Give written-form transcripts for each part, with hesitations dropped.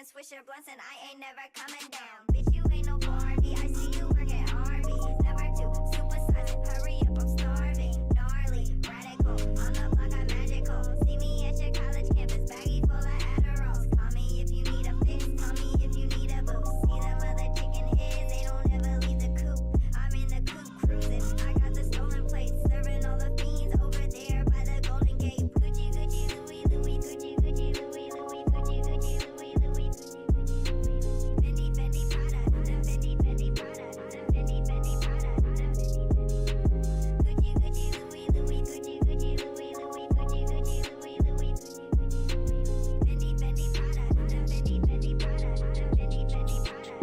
Swisher blunts and I ain't never coming down. Bitch, you ain't no Barbie. I see you work at Arby's. Never too supersized. Hurry up, I'm starving. Gnarly, radical. On the block, I'm magical. See me at your college campus, baggy full of Adderalls. Call me if you need a fix. Call me if you need a boost. See them other chicken heads, they don't ever leave the coop. I'm in the coop cruising. I got the stolen plates, serving all the fiends over there by the Golden Gate. Gucci, Gucci, Louis, Louis, Gucci, Gucci, Louis, Louis, Gucci, Gucci, Louis, Louis. Fendi, Fendi, Prada, Fendi, Fendi, Prada, Fendi, Fendi, Prada, Gucci, Gucci, Louis, Louis, Gucci, Gucci, Louis, Louis, Gucci, Gucci, Louis, Louis, Fendi, Fendi, Prada, Fendi, Fendi, Prada, Fendi, Fendi, Prada,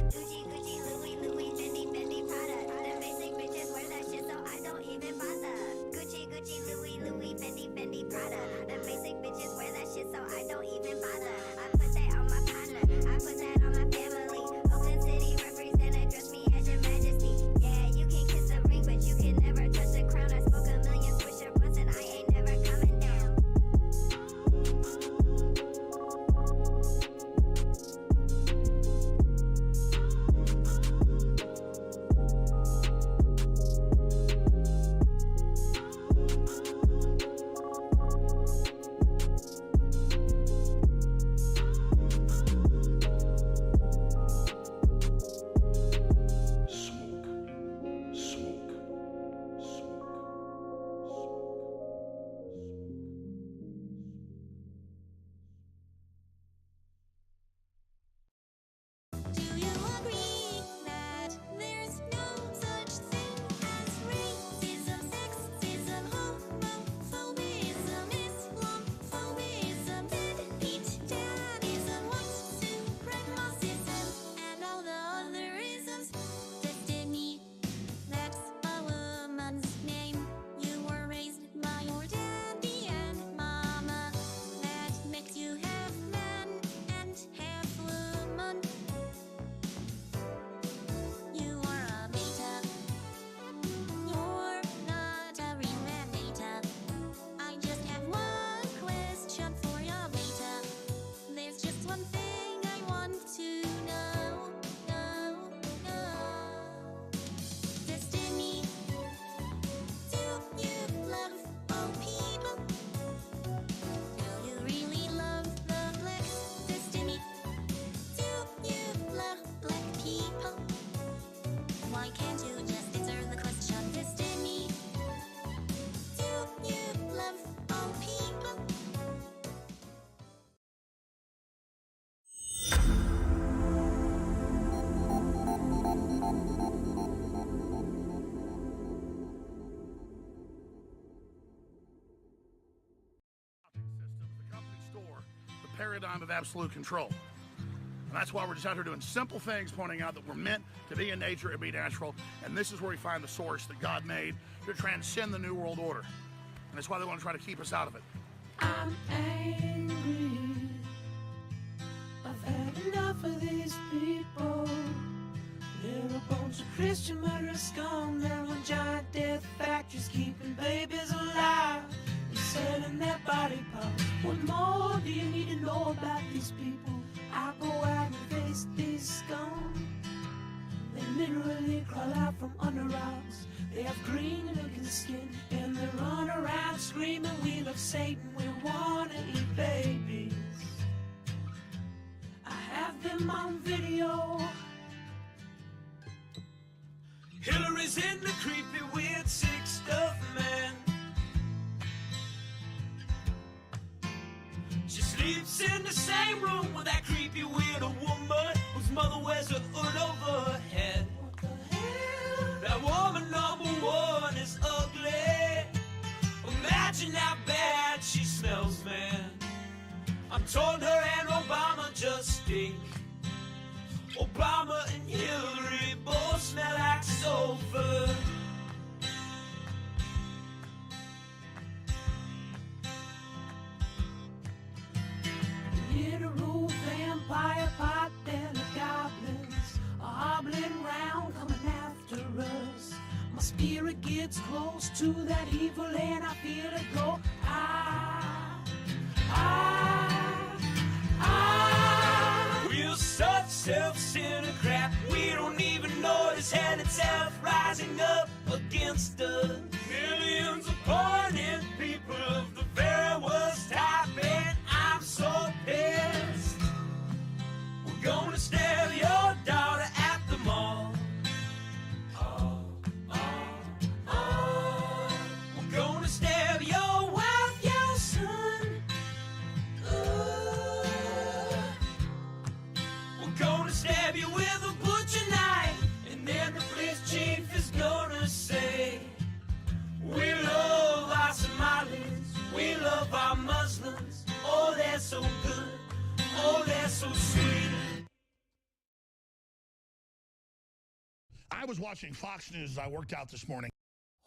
Gucci, Gucci, Louis, Louis, Fendi, Fendi, Prada. The basic bitches wear that shit, so I don't even bother. Gucci, Gucci, Louis, Louis, Fendi, Fendi, Prada. The basic bitches wear that shit, so I don't even bother. I put that on my partner, I put that on my family. Oakland City represent, address me as your majesty. Yeah, you can kiss a ring, but you can never touch the crown. I smoke a million Swisher blunts and I ain't never coming down. Do you agree that there's no such thing as racism, sexism, homophobism, Islamophobism, deadbeat dadism, white supremacism, and all the other isms? Destiny, that's a woman's name. You were raised by your daddy and mama. That makes you half man and half woman. You are a beta. You're not a real man, beta. I just have one question for ya, beta. There's just one thing I want to know. Destiny, do you love all people? Do you really love the blacks? Destiny, do you love black people? Why can't you just answer the question? Destiny, do you love all people? System, the company store, the paradigm of absolute control. And that's why we're just out here doing simple things, pointing out that we're meant to be in nature and be natural. And this is where we find the source that God made to transcend the New World Order. And that's why they want to try to keep us out of it. I'm angry. I've had enough of these people. They're a bunch of Christian murderers, scum. They're on giant death factories, keeping babies alive and selling their body parts. What more do you need to know about these people? I go out and face these scum. They literally crawl out from under rocks. They have green looking skin and they run around screaming, we love Satan, we wanna eat babies. I have them on video. Hillary's Obama and Hillary both smell like sulfur. Literal vampire pot, then the goblins are hobbling round, coming after us. My spirit gets close to that evil and I feel it go. We're such self-centered crap, we don't even notice hell itself rising up against us. Millions of pointed people of the very worst type, and I'm so pissed. We're gonna stab your daughter at the mall. We're gonna stab your wife, your son. We're gonna stab you with a butcher knife, and then the police chief is gonna say, we love our Somalis, we love our Muslims. Oh, they're so good, oh, they're so sweet. I was watching Fox News as I worked out this morning.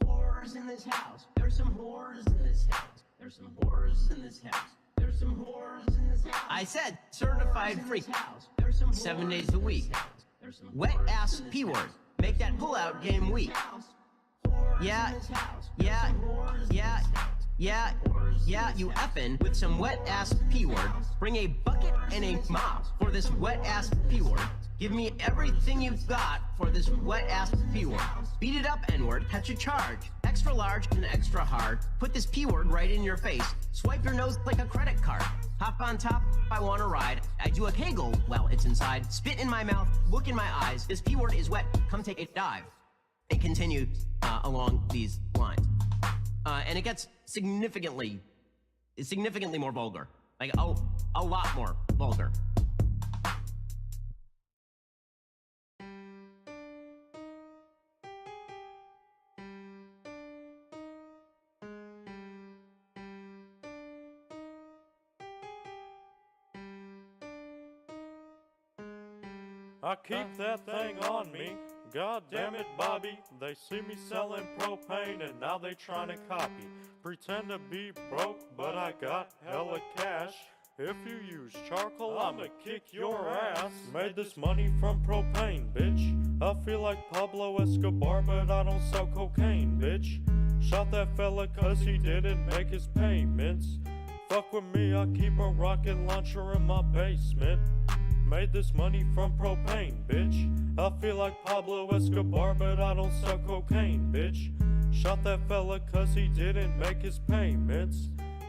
Whores in this house. There's some whores in this house. There's some whores in this house. There's some whores in this house. I said certified freak. 7 days a week. Wet ass P word. Make that pullout game weak. Yeah, you effin' with some wet ass P word. Bring a bucket and a mop for this wet ass P word. Give me everything you've got for this wet ass P word. Beat it up, N word, catch a charge. Extra large and extra hard. Put this P word right in your face. Swipe your nose like a credit card. Hop on top if I want to ride. I do a kegel while it's inside. Spit in my mouth, look in my eyes. This P word is wet, come take a dive. And continue along these lines. And it gets significantly more vulgar. Like, a lot more vulgar. I keep that thing on me. God damn it, Bobby. They see me selling propane and now they trying to copy. Pretend to be broke, but I got hella cash. If you use charcoal, I'ma kick your ass. Made this money from propane, bitch. I feel like Pablo Escobar, but I don't sell cocaine, bitch. Shot that fella cause he didn't make his payments. Fuck with me, I keep a rocket launcher in my basement. Made this money from propane, bitch. I feel like Pablo Escobar, but I don't sell cocaine, bitch. Shot that fella cause he didn't make his payments.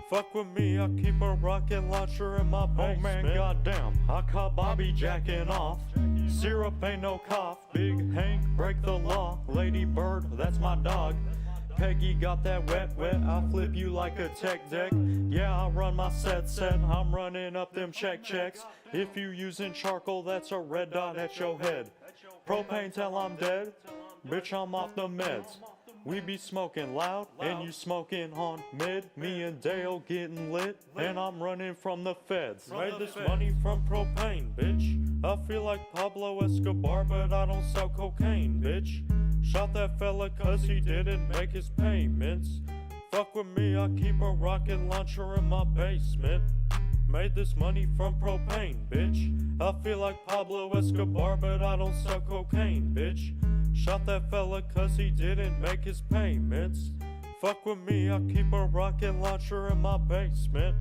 Fuck with me, I keep a rocket launcher in my basement. Oh man, goddamn, I caught Bobby jacking off. Syrup ain't no cough. Big Hank, break the law. Lady Bird, that's my dog. Peggy got that wet, I'll flip you like a tech deck. Yeah, I run my set, I'm running up them checks. If you using charcoal, that's a red dot at your head. Propane till I'm dead, bitch, I'm off the meds. We be smoking loud, and you smoking on mid. Me and Dale getting lit, and I'm running from the feds. Made this money from propane, bitch. I feel like Pablo Escobar, but I don't sell cocaine, bitch. Shot that fella cause he didn't make his payments. Fuck with me, I keep a rocket launcher in my basement. Made this money from propane, bitch. I feel like Pablo Escobar, but I don't sell cocaine, bitch. Shot that fella cause he didn't make his payments. Fuck with me, I keep a rocket launcher in my basement.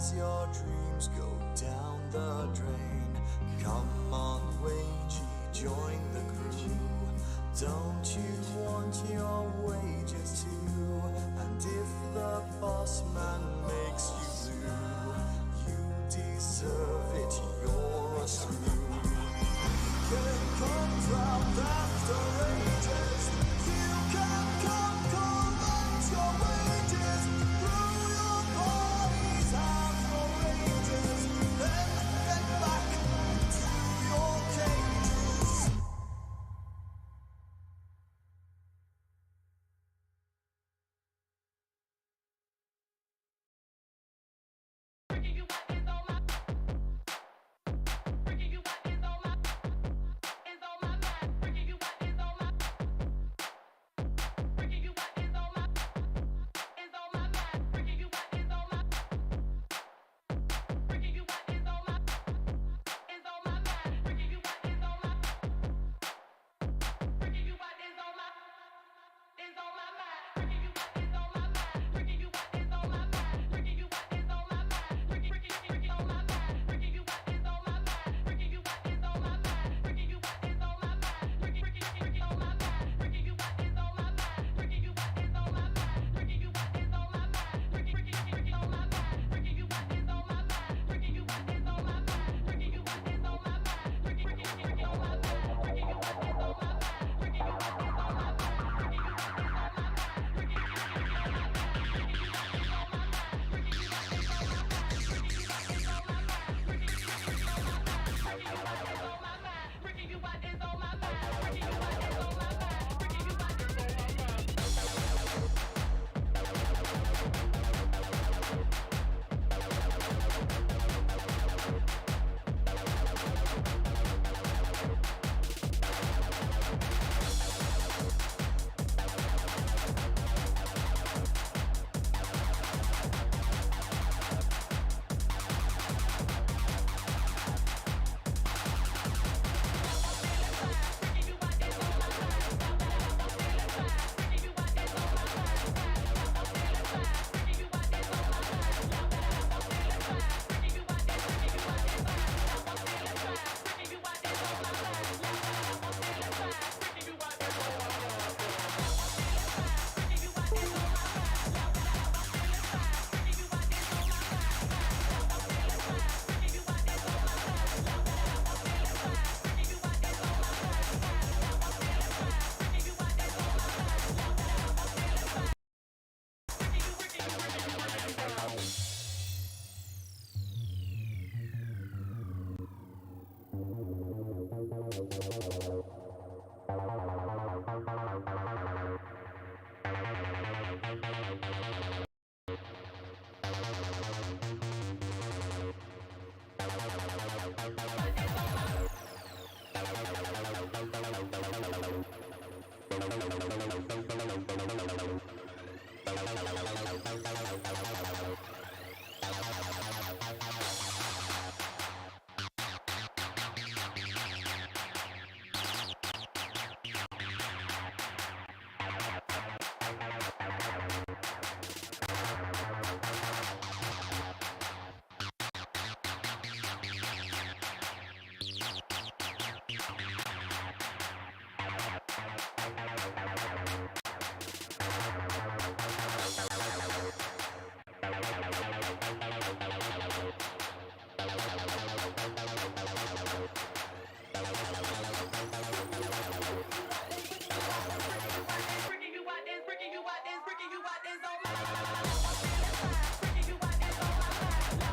as your dreams go down the drain. Come on, wagey, join the crew. Don't you want your wages too? And if the boss man makes you blue, you deserve it, you're a screw. Can come round after ages. You can come collect your wages. Through your bodies have your rages. Then get back to your cages.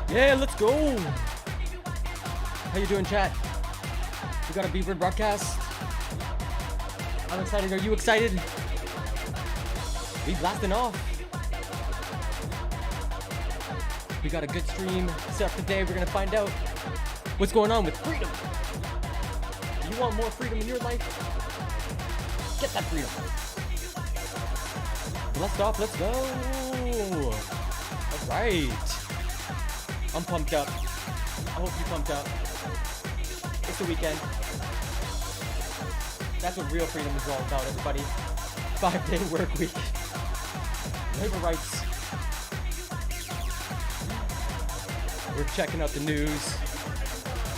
Yeah, let's go. How you doing, chat? We got a Beaver broadcast. I'm excited. Are you excited? We blasting off. We got a good stream set up today. We're gonna find out what's going on with freedom. You want more freedom in your life? Get that freedom. Blast off. Let's go. All right. I'm pumped up. I hope you're pumped up. It's the weekend. That's what real freedom is all about, everybody. 5-day work week. Labor rights. We're checking out the news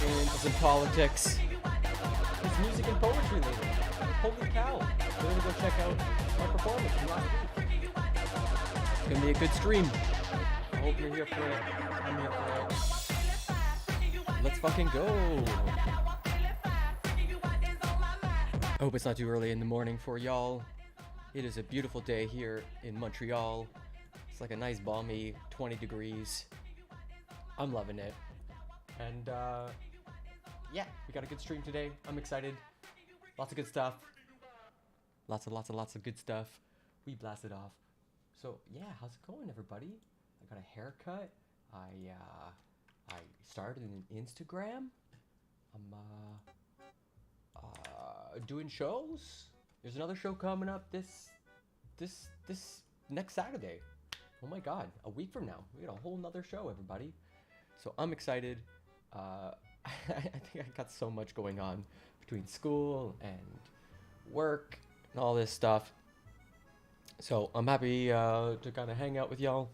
and some politics. There's music and poetry later. Holy cow. We're gonna go check out our performance from last week. It's gonna be a good stream. I hope you're here for it. I'm here for it. Let's fucking go. I hope it's not too early in the morning for y'all. It is a beautiful day here in Montreal. It's like a nice balmy 20 degrees. I'm loving it. And yeah, we got a good stream today. I'm excited. Lots of good stuff. Lots of good stuff. We blasted off. So yeah, how's it going, everybody? I got a haircut. I started an Instagram. I'm doing shows. There's another show coming up this next Saturday. Oh my god, a week from now. We got a whole nother show, everybody. So I'm excited. I think I got so much going on between school and work and all this stuff. So I'm happy to kind of hang out with y'all.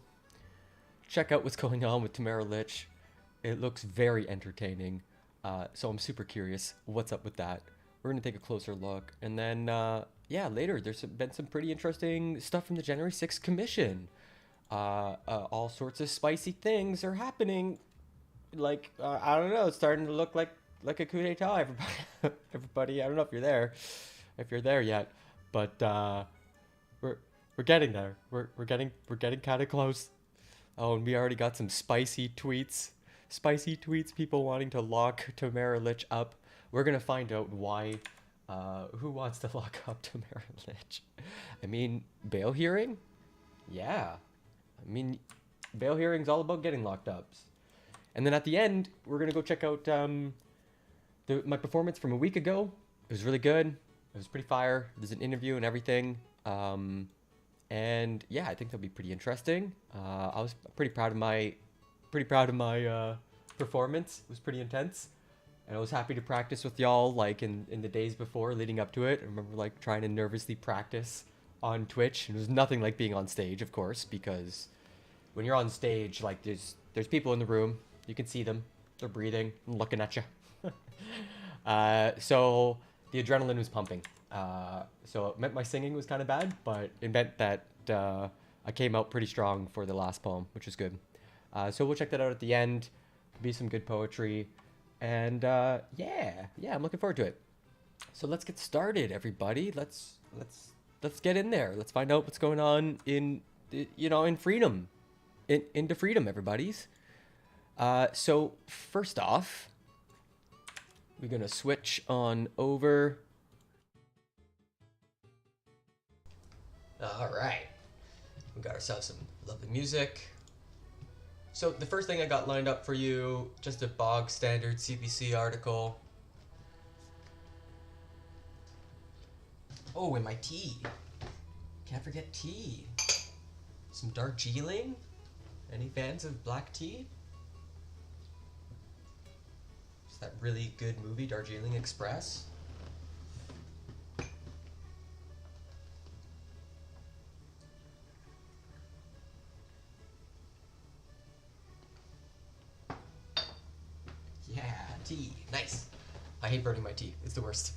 Check out what's going on with Tamara Lich. It looks very entertaining. So I'm super curious what's up with that. We're going to take a closer look. And then, yeah, later there's been some pretty interesting stuff from the January 6th Commission. All sorts of spicy things are happening. Like, I don't know, it's starting to look like a coup d'etat, everybody. I don't know if you're there yet, but we're getting there. We're getting kind of close. Oh, and we already got some spicy tweets, people wanting to lock Tamara Lich up. We're gonna find out why. Who wants to lock up Tamara Lich? I mean, bail hearing? Yeah. I mean, bail hearing's all about getting locked up. And then at the end, we're gonna go check out my performance from a week ago. It was really good. It was pretty fire. There's an interview and everything. And yeah, I think that'll be pretty interesting. I was pretty proud of my performance. It was pretty intense. And I was happy to practice with y'all like in the days before leading up to it. I remember like trying to nervously practice on Twitch. And it was nothing like being on stage, of course, because when you're on stage, like there's people in the room. You can see them. They're breathing and looking at you. So the adrenaline was pumping. So it meant my singing was kind of bad, but it meant that I came out pretty strong for the last poem, which is good. So we'll check that out at the end. Could be some good poetry. And yeah, I'm looking forward to it. So let's get started, everybody. Let's get in there. Let's find out what's going on in freedom. Into freedom, everybody's. So first off, we're gonna switch on over. All right, we got ourselves some lovely music. So the first thing I got lined up for you, just a bog standard CBC article. Oh, and my tea. Can't forget tea. Some Darjeeling. Any fans of black tea? It's that really good movie, Darjeeling Express. Yeah, tea. Nice. I hate burning my tea. It's the worst.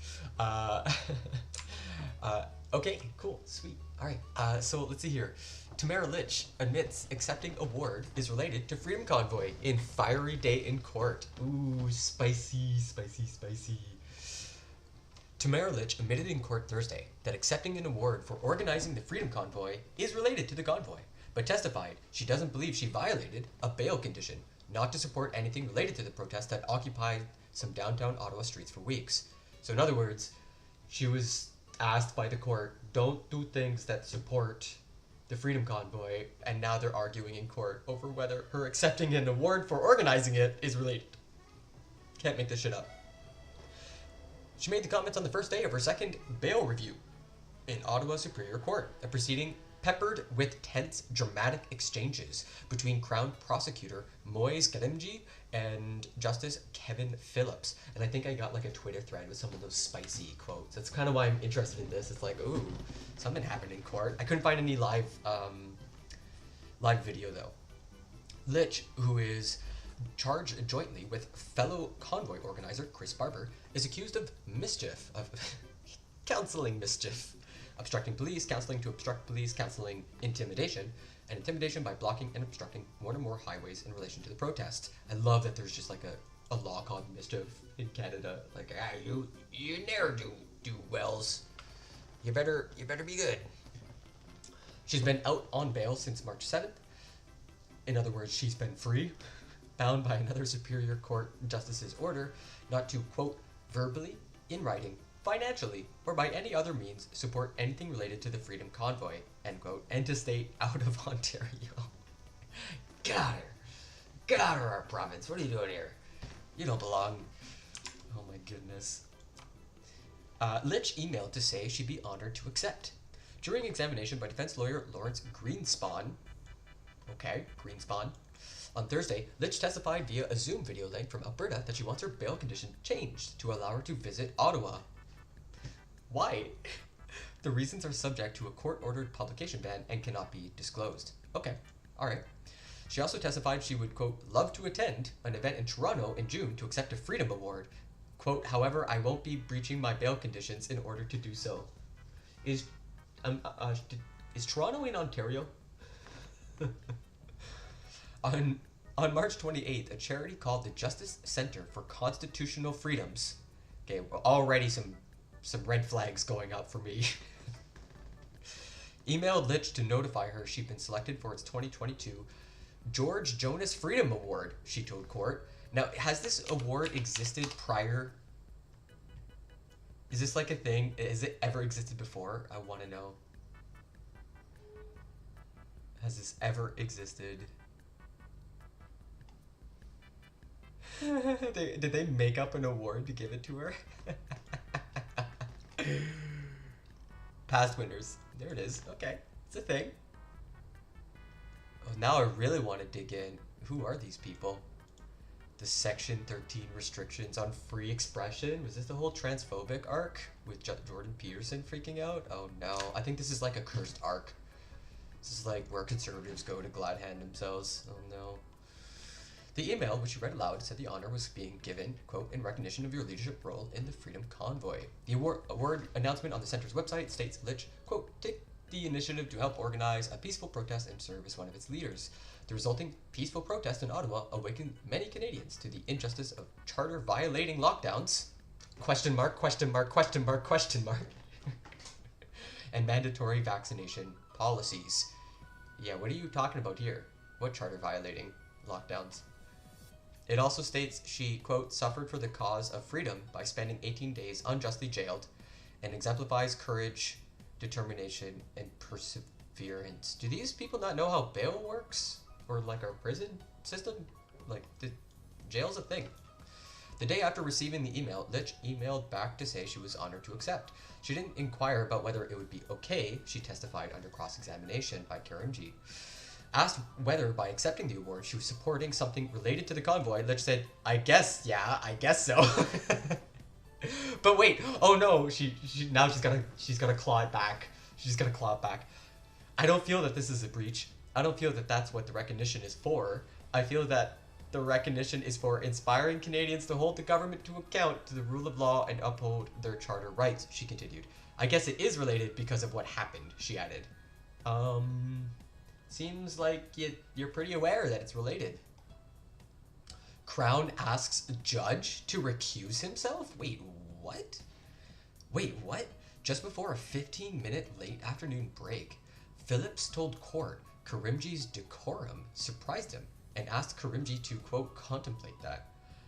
Okay, cool, sweet. All right, so let's see here. Tamara Lich admits accepting award is related to Freedom Convoy in fiery day in court. Ooh, spicy. Tamara Lich admitted in court Thursday that accepting an award for organizing the Freedom Convoy is related to the convoy, but testified she doesn't believe she violated a bail condition not to support anything related to the protest that occupied some downtown Ottawa streets for weeks. So in other words, she was asked by the court, don't do things that support the Freedom Convoy, and now they're arguing in court over whether her accepting an award for organizing it is related. Can't make this shit up. She made the comments on the first day of her second bail review in Ottawa Superior Court, a proceeding peppered with tense, dramatic exchanges between Crown Prosecutor Moise Galimji and Justice Kevin Phillips. And I think I got like a Twitter thread with some of those spicy quotes. That's kind of why I'm interested in this. It's like, ooh, something happened in court. I couldn't find any live video though. Lich, who is charged jointly with fellow Convoy organizer Chris Barber, is accused of mischief, of counseling mischief, obstructing police, counseling to obstruct police, counseling intimidation, and intimidation by blocking and obstructing one or more highways in relation to the protest. I love that there's just like a law called mischief in Canada. Like, you never do wells. You better be good. She's been out on bail since March 7th. In other words, she's been free, bound by another Superior Court justice's order not to, quote, verbally, in writing, financially, or by any other means support anything related to the Freedom Convoy, end quote, and to stay out of Ontario. Get out of here. Get out of our province. What are you doing here? You don't belong. Oh my goodness. Lich emailed to say she'd be honored to accept. During examination by defense lawyer Lawrence Greenspan, on Thursday, Lich testified via a Zoom video link from Alberta that she wants her bail condition changed to allow her to visit Ottawa. Why? The reasons are subject to a court-ordered publication ban and cannot be disclosed. Okay, alright. She also testified she would, quote, love to attend an event in Toronto in June to accept a Freedom Award. Quote, however, I won't be breaching my bail conditions in order to do so. Is Toronto in Ontario? On March 28th, a charity called the Justice Center for Constitutional Freedoms. Okay, already some red flags going up for me. Emailed Lich to notify her she'd been selected for its 2022 George Jonas Freedom Award, she told court. Now, has this award existed prior? Is this like a thing? Has it ever existed before? I want to know. Has this ever existed? Did they make up an award to give it to her? Past winners. There it is. Okay. It's a thing. Oh, now I really want to dig in. Who are these people? The Section 13 restrictions on free expression? Was this the whole transphobic arc with Jordan Peterson freaking out? Oh no. I think this is like a cursed arc. This is like where conservatives go to glad hand themselves. Oh no. The email, which she read aloud, said the honor was being given, quote, in recognition of your leadership role in the Freedom Convoy. The award announcement on the center's website states Lich, quote, take the initiative to help organize a peaceful protest and serve as one of its leaders. The resulting peaceful protest in Ottawa awakened many Canadians to the injustice of charter-violating lockdowns, question mark, question mark, question mark, question mark, and mandatory vaccination policies. Yeah, what are you talking about here? What charter-violating lockdowns? It also states she, quote, suffered for the cause of freedom by spending 18 days unjustly jailed and exemplifies courage, determination, and perseverance. Do these people not know how bail works? Or like our prison system? Like, jail's a thing. The day after receiving the email, Lich emailed back to say she was honored to accept. She didn't inquire about whether it would be okay, she testified under cross-examination by KRMG. Asked whether, by accepting the award, she was supporting something related to the convoy, Lich said, I guess so. But wait, oh no, now she's gotta claw it back. She's gonna claw it back. I don't feel that this is a breach. I don't feel that that's what the recognition is for. I feel that the recognition is for inspiring Canadians to hold the government to account to the rule of law and uphold their charter rights, she continued. I guess it is related because of what happened, she added. Seems like you're pretty aware that it's related. Crown asks judge to recuse himself? Wait, what? Just before a 15-minute late afternoon break, Phillips told court Karimji's decorum surprised him and asked Karimji to, quote, contemplate that.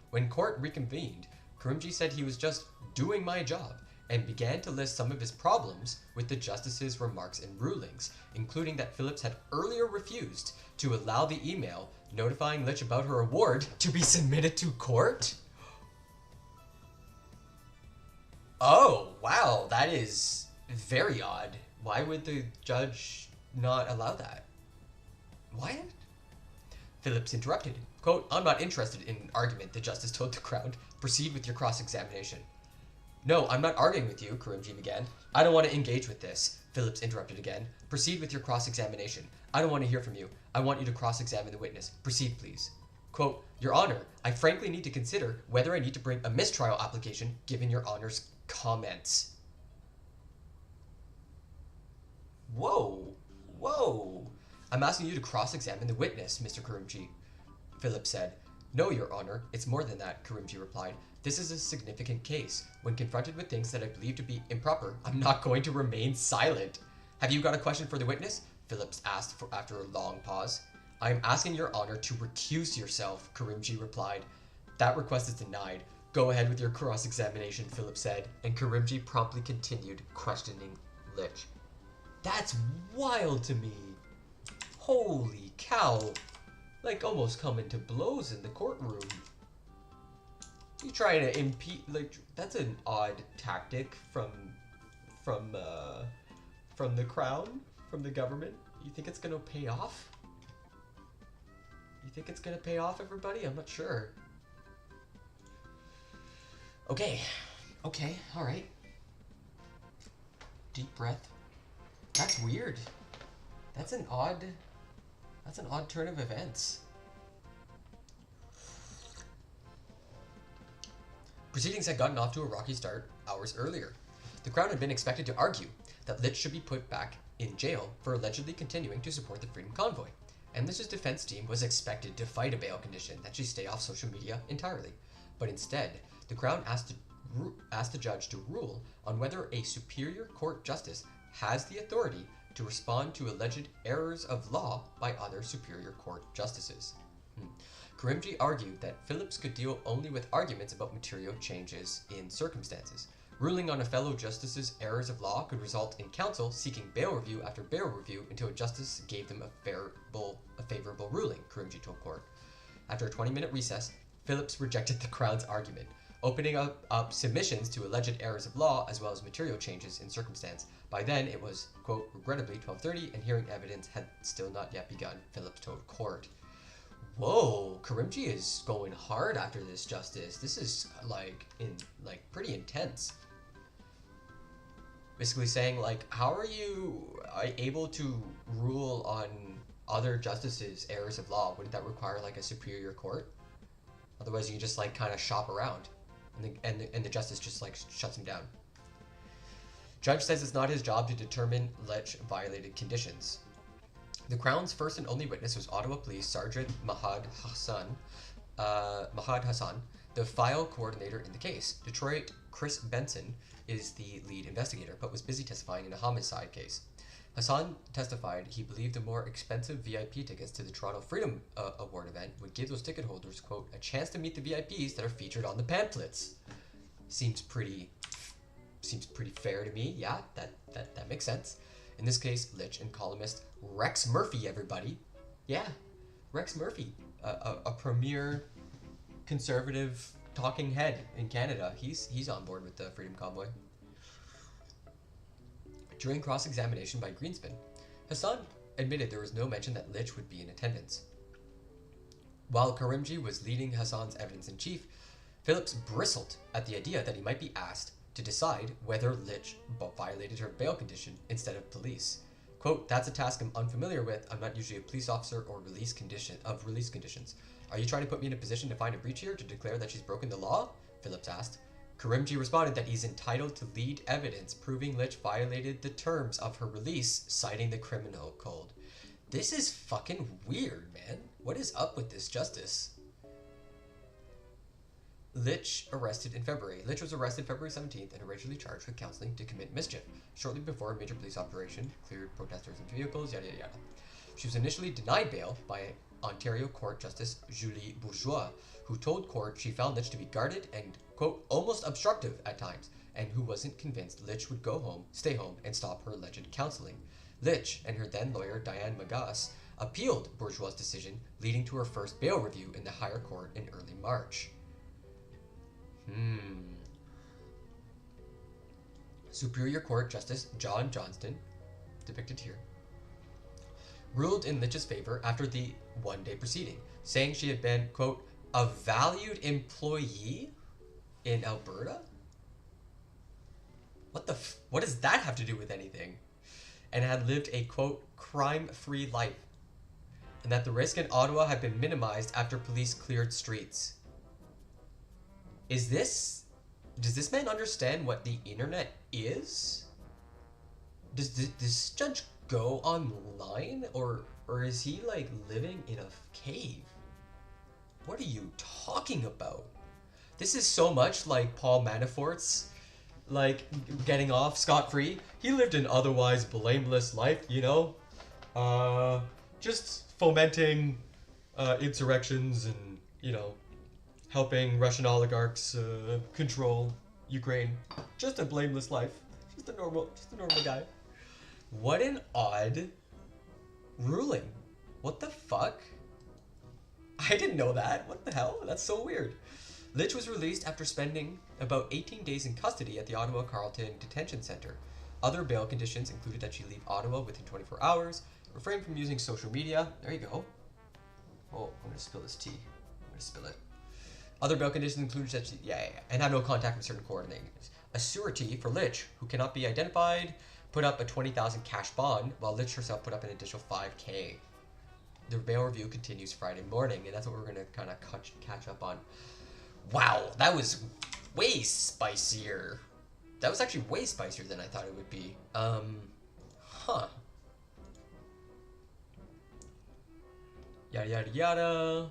When court reconvened, Karimji said he was just doing my job and began to list some of his problems with the justice's remarks and rulings, including that Phillips had earlier refused to allow the email notifying Lich about her award to be submitted to court. Oh, wow, that is very odd. Why would the judge not allow that? What? Phillips interrupted. Quote, I'm not interested in an argument, the justice told the Crown. Proceed with your cross-examination. No, I'm not arguing with you, Karimji began. I don't want to engage with this, Phillips interrupted again. Proceed with your cross-examination. I don't want to hear from you. I want you to cross-examine the witness. Proceed, please. Quote, Your Honor, I frankly need to consider whether I need to bring a mistrial application given Your Honor's comments. Whoa. I'm asking you to cross-examine the witness, Mr. Karimji, Phillips said. No, Your Honor, it's more than that, Karimji replied. This is a significant case. When confronted with things that I believe to be improper, I'm not going to remain silent. Have you got a question for the witness? Phillips asked after a long pause. I'm asking Your Honor to recuse yourself, Karimji replied. That request is denied. Go ahead with your cross-examination, Phillips said, and Karimji promptly continued questioning Lich. That's wild to me. Holy cow. Like almost coming to blows in the courtroom. You trying to impede, like, that's an odd tactic from the crown, from the government. You think it's gonna pay off? You think it's gonna pay off, everybody? I'm not sure. Okay, all right. Deep breath. That's weird. That's an odd turn of events. Proceedings had gotten off to a rocky start hours earlier. The Crown had been expected to argue that Lich should be put back in jail for allegedly continuing to support the Freedom Convoy, and Lich's defense team was expected to fight a bail condition that she stay off social media entirely. But instead, the Crown asked the judge to rule on whether a superior court justice has the authority to respond to alleged errors of law by other superior court justices. Karimji argued that Phillips could deal only with arguments about material changes in circumstances. Ruling on a fellow justice's errors of law could result in counsel seeking bail review after bail review until a justice gave them a favorable ruling, Karimji told court. After a 20-minute recess, Phillips rejected the Crown's argument, opening up submissions to alleged errors of law as well as material changes in circumstance. By then, it was, quote, regrettably 12:30 and hearing evidence had still not yet begun, Phillips told court. Whoa, Karimji is going hard after this justice. This is pretty intense. Basically saying, like, how are you able to rule on other justices' errors of law? Wouldn't that require like a superior court? Otherwise, you just like kind of shop around, and the justice just like shuts him down. Judge says it's not his job to determine Lich violated conditions. The Crown's first and only witness was Ottawa Police Sergeant Mahad Hassan, the file coordinator in the case. Detroit Chris Benson is the lead investigator, but was busy testifying in a homicide case. Hassan testified he believed the more expensive VIP tickets to the Toronto Freedom Award event would give those ticket holders, quote, a chance to meet the VIPs that are featured on the pamphlets. Seems pretty fair to me. Yeah, that makes sense. In this case, Lich and columnist Rex Murphy, everybody. Yeah, Rex Murphy, a premier conservative talking head in Canada. He's on board with the Freedom Convoy. During cross-examination by Greenspan, Hassan admitted there was no mention that Lich would be in attendance. While Karimji was leading Hassan's evidence-in-chief, Phillips bristled at the idea that he might be asked to decide whether Lich violated her bail condition instead of police. Quote, that's a task I'm unfamiliar with. I'm not usually a police officer or release conditions. Are you trying to put me in a position to find a breach here to declare that she's broken the law? Phillips asked. Karimji responded that he's entitled to lead evidence proving Lich violated the terms of her release, citing the criminal code. This is fucking weird, man. What is up with this justice? Lich was arrested February 17th and originally charged with counseling to commit mischief, shortly before a major police operation cleared protesters and vehicles, yada yada yada. She was initially denied bail by Ontario Court Justice Julie Bourgeois, who told court she found Lich to be guarded and, quote, almost obstructive at times, and who wasn't convinced Lich would stay home, and stop her alleged counseling. Lich and her then lawyer Diane Magas appealed Bourgeois' decision, leading to her first bail review in the higher court in early March. Superior Court Justice John Johnston, depicted here, ruled in Lich's favor after the one-day proceeding, saying she had been, quote, a valued employee in Alberta? What does that have to do with anything? And had lived a, quote, crime-free life. and that the risk in Ottawa had been minimized after police cleared streets. Does this man understand what the internet is? Does this judge go online, or is he like living in a cave? What are you talking about? This is so much like Paul Manafort's like getting off scot-free. He lived an otherwise blameless life, you know, just fomenting insurrections and, you know, helping Russian oligarchs control Ukraine. Just a blameless life. Just a normal guy. What an odd ruling. What the fuck? I didn't know that. What the hell? That's so weird. Lich was released after spending about 18 days in custody at the Ottawa Carleton Detention Centre. Other bail conditions included that she leave Ottawa within 24 hours, refrain from using social media. There you go. Oh, I'm gonna spill this tea. I'm gonna spill it. Other bail conditions included that she, and have no contact with certain coordinators. A surety for Lich, who cannot be identified, put up a $20,000 cash bond, while Lich herself put up an additional $5,000. The bail review continues Friday morning, and that's what we're gonna kind of catch up on. Wow, that was way spicier. That was actually way spicier than I thought it would be. Yada yada yada.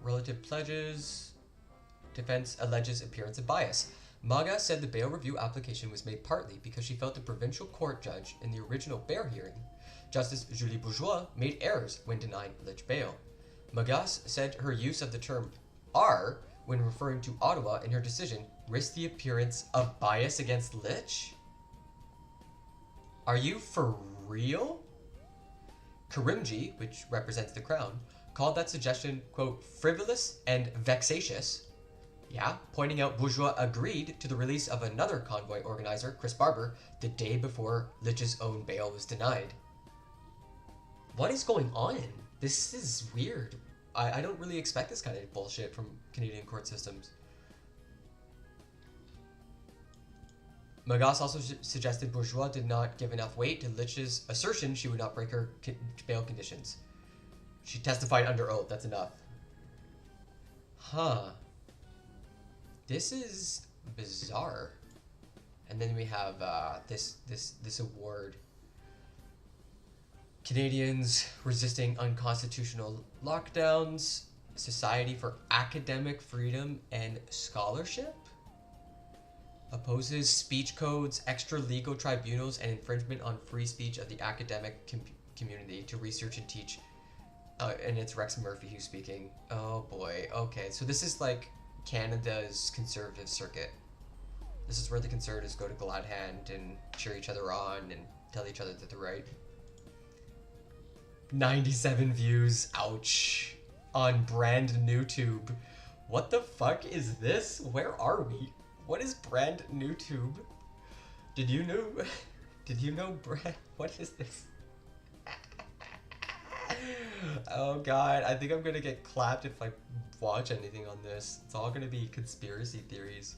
Relative pledges. Defense alleges appearance of bias. Maga said the bail review application was made partly because she felt the provincial court judge in the original bail hearing, Justice Julie Bourgeois, made errors when denying Lich bail. Magas said her use of the term "are" when referring to Ottawa in her decision risked the appearance of bias against Lich? Are you for real? Karimji, which represents the Crown, called that suggestion, quote, frivolous and vexatious. Yeah, pointing out Bourgeois agreed to the release of another convoy organizer, Chris Barber, the day before Lich's own bail was denied. What is going on? This is weird. I don't really expect this kind of bullshit from Canadian court systems. Magas also suggested Bourgeois did not give enough weight to Lich's assertion she would not break her bail conditions. She testified under oath, that's enough. Huh. This is bizarre. And then we have this award. Canadians resisting unconstitutional lockdowns, Society for Academic Freedom and Scholarship opposes speech codes, extra legal tribunals, and infringement on free speech of the academic community to research and teach. And it's Rex Murphy who's speaking. Oh boy. Okay, so this is like Canada's conservative circuit. This is where the conservatives go to glad hand and cheer each other on and tell each other that they're right. 97 views, ouch, on brand new tube. What the fuck is this? Where are we? What is brand new tube? Did you know brand? What is this? Oh god, I think I'm gonna get clapped if I watch anything on this. It's all gonna be conspiracy theories.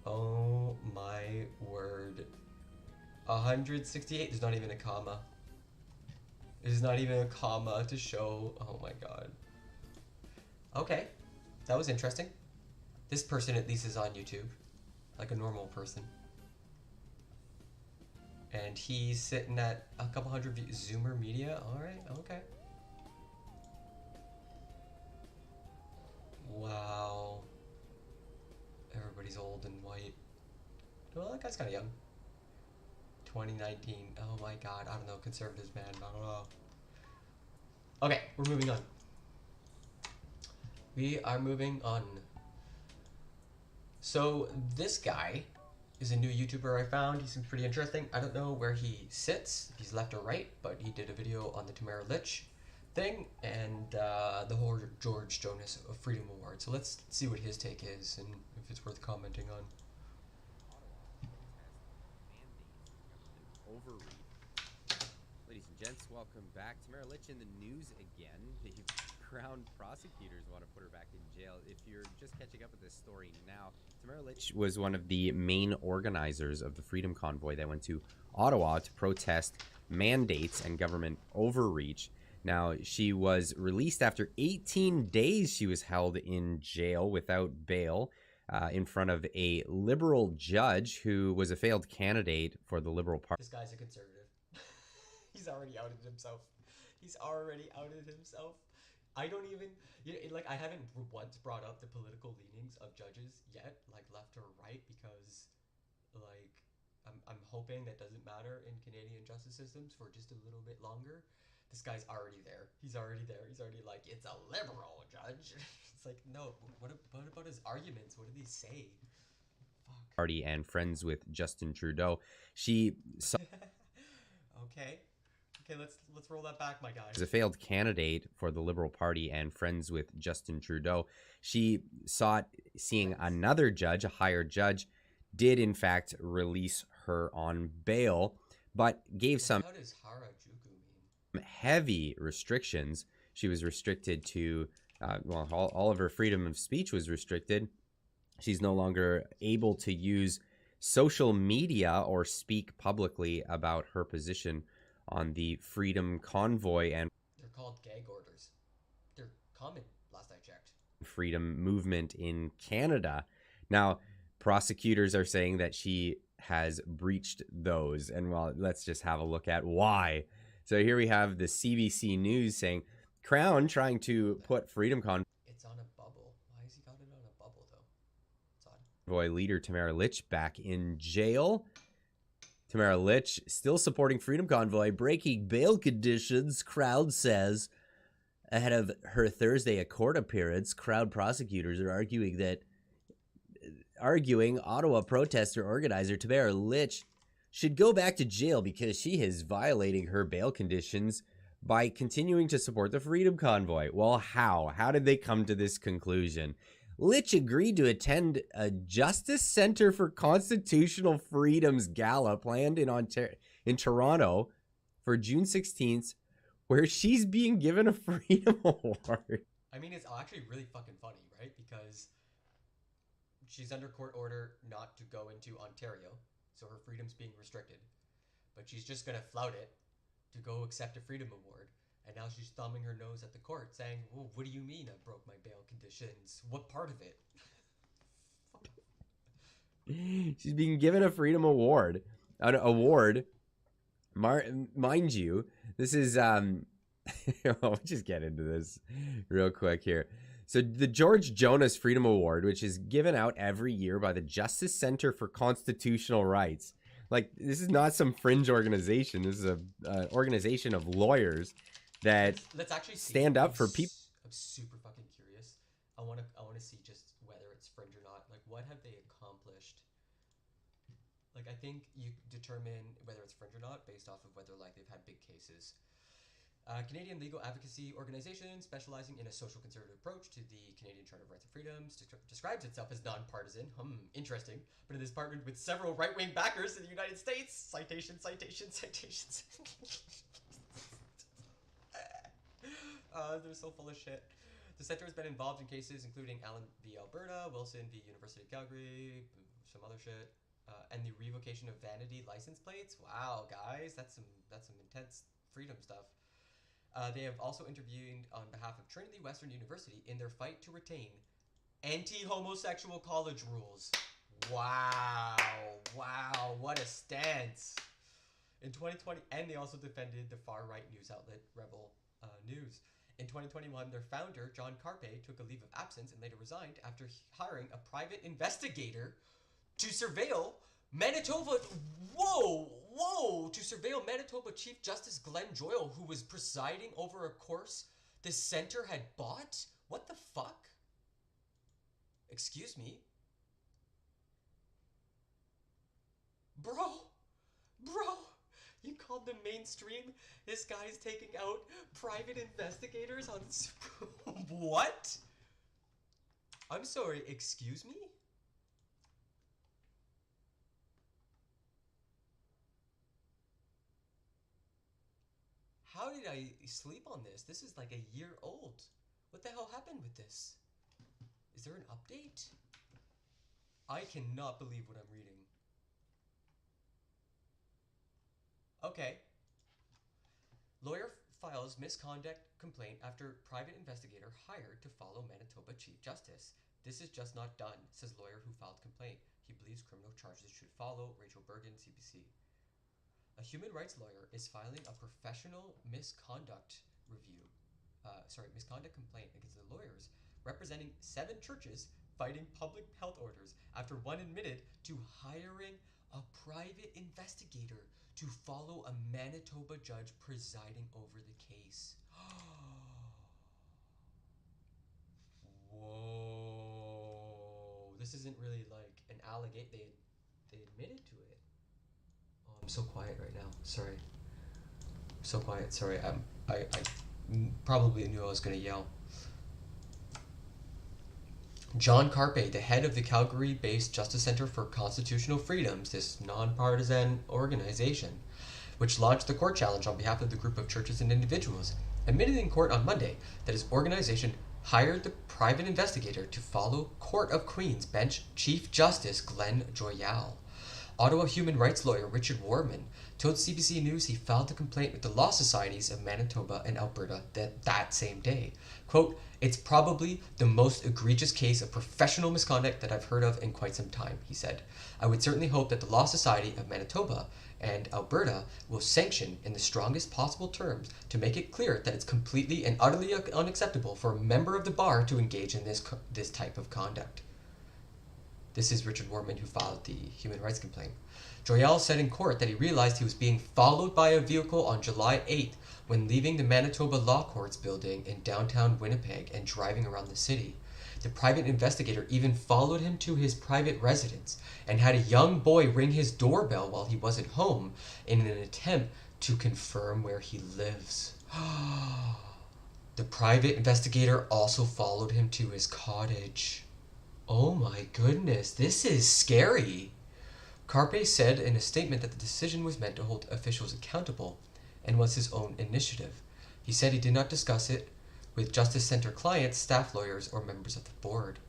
Oh my word. 168, there's not even a comma. There's not even a comma to show. Oh my god. Okay, that was interesting. This person at least is on YouTube, like a normal person. And he's sitting at a couple hundred views. Zoomer Media, alright, okay. Wow. Everybody's old and white. Well, that guy's kind of young. 2019. Oh my god, I don't know. Conservatives, man. I don't know. Okay, we're moving on. We are moving on. So, this guy is a new YouTuber I found. He seems pretty interesting. I don't know where he sits, if he's left or right, but he did a video on the Tamara Lich thing and the whole George Jonas Freedom Award. So let's see what his take is and if it's worth commenting on. Ladies and gents, welcome back. Tamara Lich in the news again. The Crown prosecutors want to put her back in jail. If you're just catching up with this story now, Tamara Lich was one of the main organizers of the Freedom Convoy that went to Ottawa to protest mandates and government overreach. Now, she was released after 18 days. She was held in jail without bail in front of a Liberal judge who was a failed candidate for the Liberal Party. This guy's a conservative. He's already outed himself. He's already outed himself. I don't even, like, I haven't once brought up the political leanings of judges yet, like left or right, because, like, I'm hoping that doesn't matter in Canadian justice systems for just a little bit longer. This guy's already there. He's already there. He's already like, it's a liberal judge. It's like, no, what about his arguments? What did he say? Fuck. Party and friends with Justin Trudeau. She Okay, let's roll that back, my guy. was a failed candidate for the Liberal Party and friends with Justin Trudeau. She sought seeing another judge, a higher judge, did in fact release her on bail, but gave some How does Harajuku mean? heavy restrictions. She was restricted to, all of her freedom of speech was restricted. She's no longer able to use social media or speak publicly about her position on the Freedom Convoy and They're called gag orders. They're common, last I checked. freedom movement in Canada. Now, prosecutors are saying that she has breached those. And well, let's just have a look at why. So here we have the CBC News saying, Crown trying to put Freedom Convoy It's on a bubble. Why has he got it on a bubble, though? It's odd. leader Tamara Lich back in jail. Tamara Lich still supporting Freedom Convoy, breaking bail conditions, crowd says. Ahead of her Thursday court appearance, crowd prosecutors are arguing Ottawa protester organizer Tamara Lich should go back to jail because she is violating her bail conditions by continuing to support the Freedom Convoy. Well, how? How did they come to this conclusion? Lich agreed to attend a Justice Center for Constitutional Freedoms gala planned in Toronto for June 16th, where she's being given a Freedom Award. I mean, it's actually really fucking funny, right? Because she's under court order not to go into Ontario, so her freedom's being restricted. But she's just gonna flout it to go accept a Freedom Award. And now she's thumbing her nose at the court saying, well, what do you mean I broke my bail conditions? What part of it? She's being given a Freedom Award. An award, mind you, this is, we'll just get into this real quick here. So the George Jonas Freedom Award, which is given out every year by the Justice Center for Constitutional Rights. Like, this is not some fringe organization. This is an organization of lawyers that Let's actually see. stand up for people. I'm super fucking curious. I want to see just whether it's fringe or not. Like, what have they accomplished? Like, I think you determine whether it's fringe or not based off of whether, like, they've had big cases. Canadian legal advocacy organization specializing in a social conservative approach to the Canadian Charter of Rights and Freedoms describes itself as nonpartisan. Interesting. But it is partnered with several right-wing backers in the United States. Citations. They're so full of shit. The center has been involved in cases including Allen v. Alberta, Wilson v. University of Calgary, some other shit, and the revocation of vanity license plates. Wow, guys, that's some intense freedom stuff. They have also intervened on behalf of Trinity Western University in their fight to retain anti-homosexual college rules. Wow, what a stance. In 2020, and they also defended the far-right news outlet Rebel News. In 2021, their founder, John Carpe, took a leave of absence and later resigned after hiring a private investigator to surveil Manitoba. To surveil Manitoba Chief Justice Glenn Joyal, who was presiding over a course the center had bought? What the fuck? Excuse me? Bro, you called them mainstream? This guy's taking out private investigators on... What? I'm sorry, excuse me? How did I sleep on this? This is like a year old. happened with this? Is there an update? I cannot believe what I'm reading. Okay. Lawyer files misconduct complaint after private investigator hired to follow Manitoba Chief Justice. This is just not done, says lawyer who filed complaint. He believes criminal charges should follow. Rachel Bergen, CBC. A human rights lawyer is filing a professional misconduct complaint against the lawyers representing 7 churches fighting public health orders after one admitted to hiring a private investigator to follow a Manitoba judge presiding over the case. Whoa. This isn't really like an allegation. They admitted to it. Oh, I'm so quiet right now. Sorry. So quiet. Sorry. I probably knew I was going to yell. John Carpe, the head of the Calgary-based Justice Center for Constitutional Freedoms, this nonpartisan organization, which launched the court challenge on behalf of the group of churches and individuals, admitted in court on Monday that his organization hired the private investigator to follow Court of Queen's Bench Chief Justice Glenn Joyal. Ottawa human rights lawyer Richard Warman told CBC News he filed a complaint with the Law Societies of Manitoba and Alberta that same day. Quote, "It's probably the most egregious case of professional misconduct that I've heard of in quite some time," he said. "I would certainly hope that the Law Society of Manitoba and Alberta will sanction in the strongest possible terms to make it clear that it's completely and utterly unacceptable for a member of the bar to engage in this type of conduct." This is Richard Warman, who filed the human rights complaint. Joyal said in court that he realized he was being followed by a vehicle on July 8th when leaving the Manitoba Law Courts building in downtown Winnipeg and driving around the city. The private investigator even followed him to his private residence and had a young boy ring his doorbell while he wasn't home in an attempt to confirm where he lives. The private investigator also followed him to his cottage. Oh my goodness, this is scary. Carpe said in a statement that the decision was meant to hold officials accountable and was his own initiative. He said he did not discuss it with Justice Center clients, staff lawyers, or members of the board.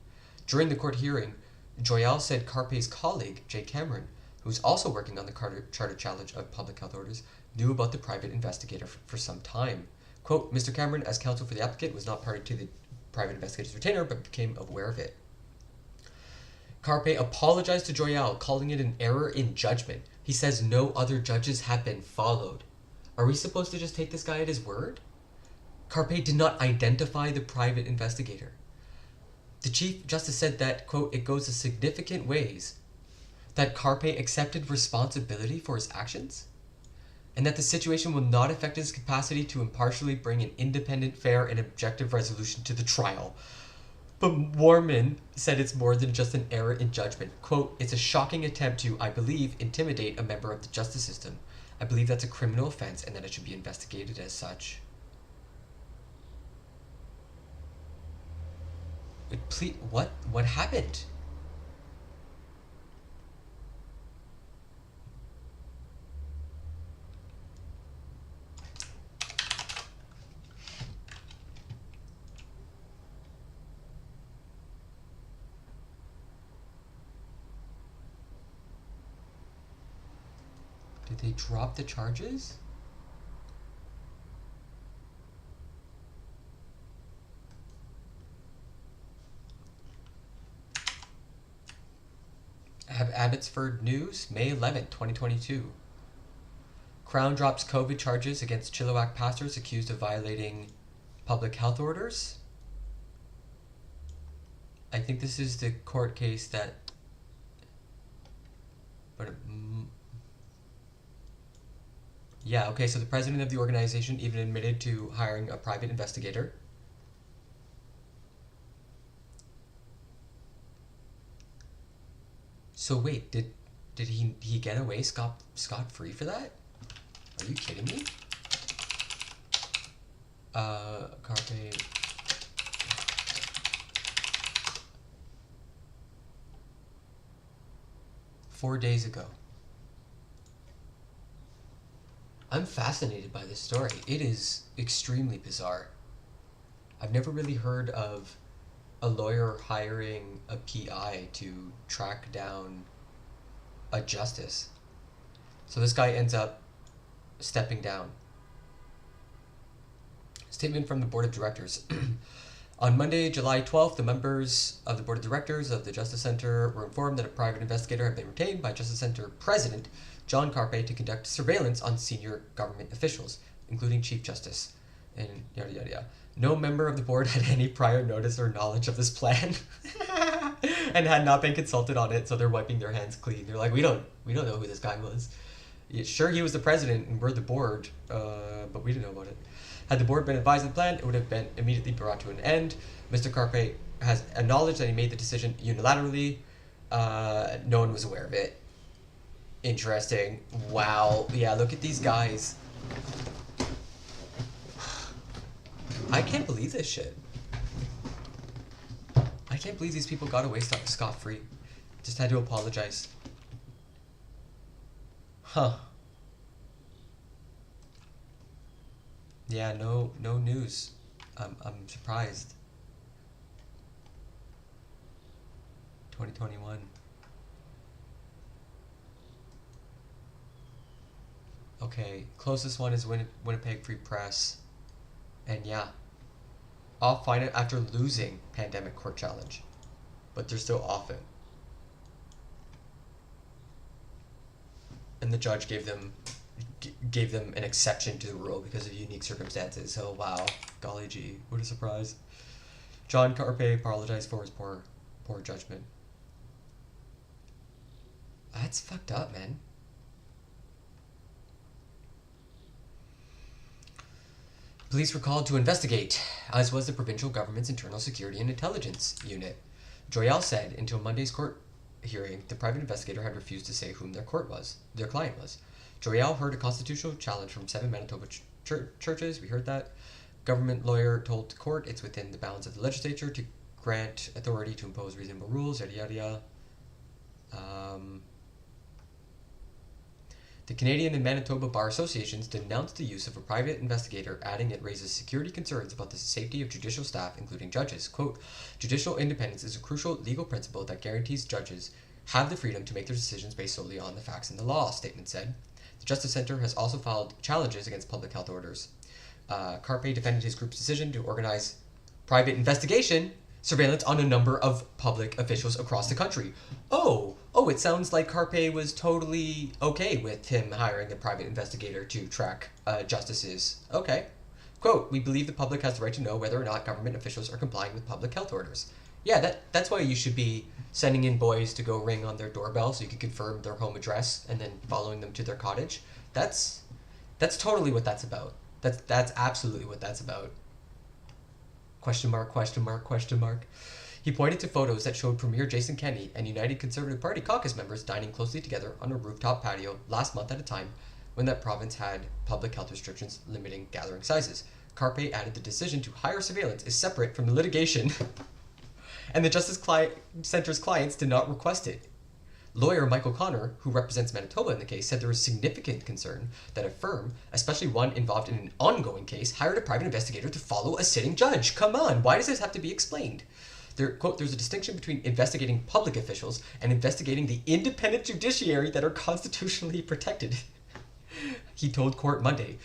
During the court hearing, Joyal said Carpe's colleague, Jay Cameron, who was also working on the Charter Challenge of Public Health Orders, knew about the private investigator for some time. Quote, "Mr. Cameron, as counsel for the applicant, was not party to the private investigator's retainer, but became aware of it." Carpe apologized to Joyal, calling it an error in judgment. He says no other judges have been followed. Are we supposed to just take this guy at his word? Carpe did not identify the private investigator. The Chief Justice said that, quote, "It goes a significant ways that Carpe accepted responsibility for his actions, and that the situation will not affect his capacity to impartially bring an independent, fair, and objective resolution to the trial." But Warman said it's more than just an error in judgment. Quote, "It's a shocking attempt to, I believe, intimidate a member of the justice system. I believe that's a criminal offense and that it should be investigated as such." Please, what happened? Did they drop the charges? Abbotsford News, May 11th, 2022. Crown drops COVID charges against Chilliwack pastors accused of violating public health orders. I think this is the court case that... Yeah, okay, so the president of the organization even admitted to hiring a private investigator. So wait, did he get away scot-free for that? Are you kidding me? Carpe... 4 days ago. I'm fascinated by this story. It is extremely bizarre. I've never really heard of a lawyer hiring a PI to track down a justice. So this guy ends up stepping down. Statement from the board of directors. On Monday, July 12th, the members of the board of directors of the Justice Center were informed that a private investigator had been retained by Justice Center President John Carpe to conduct surveillance on senior government officials, including Chief Justice, and yada yada yada. No member of the board had any prior notice or knowledge of this plan and had not been consulted on it, so they're wiping their hands clean. They're like, we don't know who this guy was. Yeah, sure, he was the president and we're the board, but we didn't know about it. Had the board been advised of the plan, it would have been immediately brought to an end. Mr. Carpe has acknowledged that he made the decision unilaterally. No one was aware of it. Interesting. Wow. Yeah, look at these guys. I can't believe this shit. I can't believe these people got away scot-free. Just had to apologize. Huh. Yeah, no news. I'm surprised. 2021. Okay, closest one is Winnipeg Free Press. And yeah, I'll find it after losing Pandemic Court Challenge. But they're still off it. And the judge gave them an exception to the rule because of unique circumstances. So wow, golly gee, what a surprise. John Carpe apologized for his poor judgment. That's fucked up, man. Police were called to investigate, as was the provincial government's internal security and intelligence unit. Joyelle said until Monday's court hearing, the private investigator had refused to say whom their client was. Joyelle heard a constitutional challenge from 7 Manitoba churches. We heard that. Government lawyer told the court it's within the bounds of the legislature to grant authority to impose reasonable rules, yada yada yada. The Canadian and Manitoba Bar Associations denounced the use of a private investigator, adding it raises security concerns about the safety of judicial staff, including judges. Quote, judicial independence is a crucial legal principle that guarantees judges have the freedom to make their decisions based solely on the facts and the law, statement said. The Justice Center has also filed challenges against public health orders. Carpe defended his group's decision to organize private investigation surveillance on a number of public officials across the country. Oh, it sounds like Carpe was totally okay with him hiring a private investigator to track justices. Okay. Quote, we believe the public has the right to know whether or not government officials are complying with public health orders. Yeah, that's why you should be sending in boys to go ring on their doorbell so you can confirm their home address and then following them to their cottage. That's totally what that's about. That's absolutely what that's about. Question mark, question mark, question mark. He pointed to photos that showed Premier Jason Kenney and United Conservative Party caucus members dining closely together on a rooftop patio last month at a time when that province had public health restrictions limiting gathering sizes. Carpe added the decision to hire surveillance is separate from the litigation and the Justice Center's clients did not request it. Lawyer Michael Connor, who represents Manitoba in the case, said there was significant concern that a firm, especially one involved in an ongoing case, hired a private investigator to follow a sitting judge. Come on, why does this have to be explained? Quote, there's a distinction between investigating public officials and investigating the independent judiciary that are constitutionally protected. He told court Monday.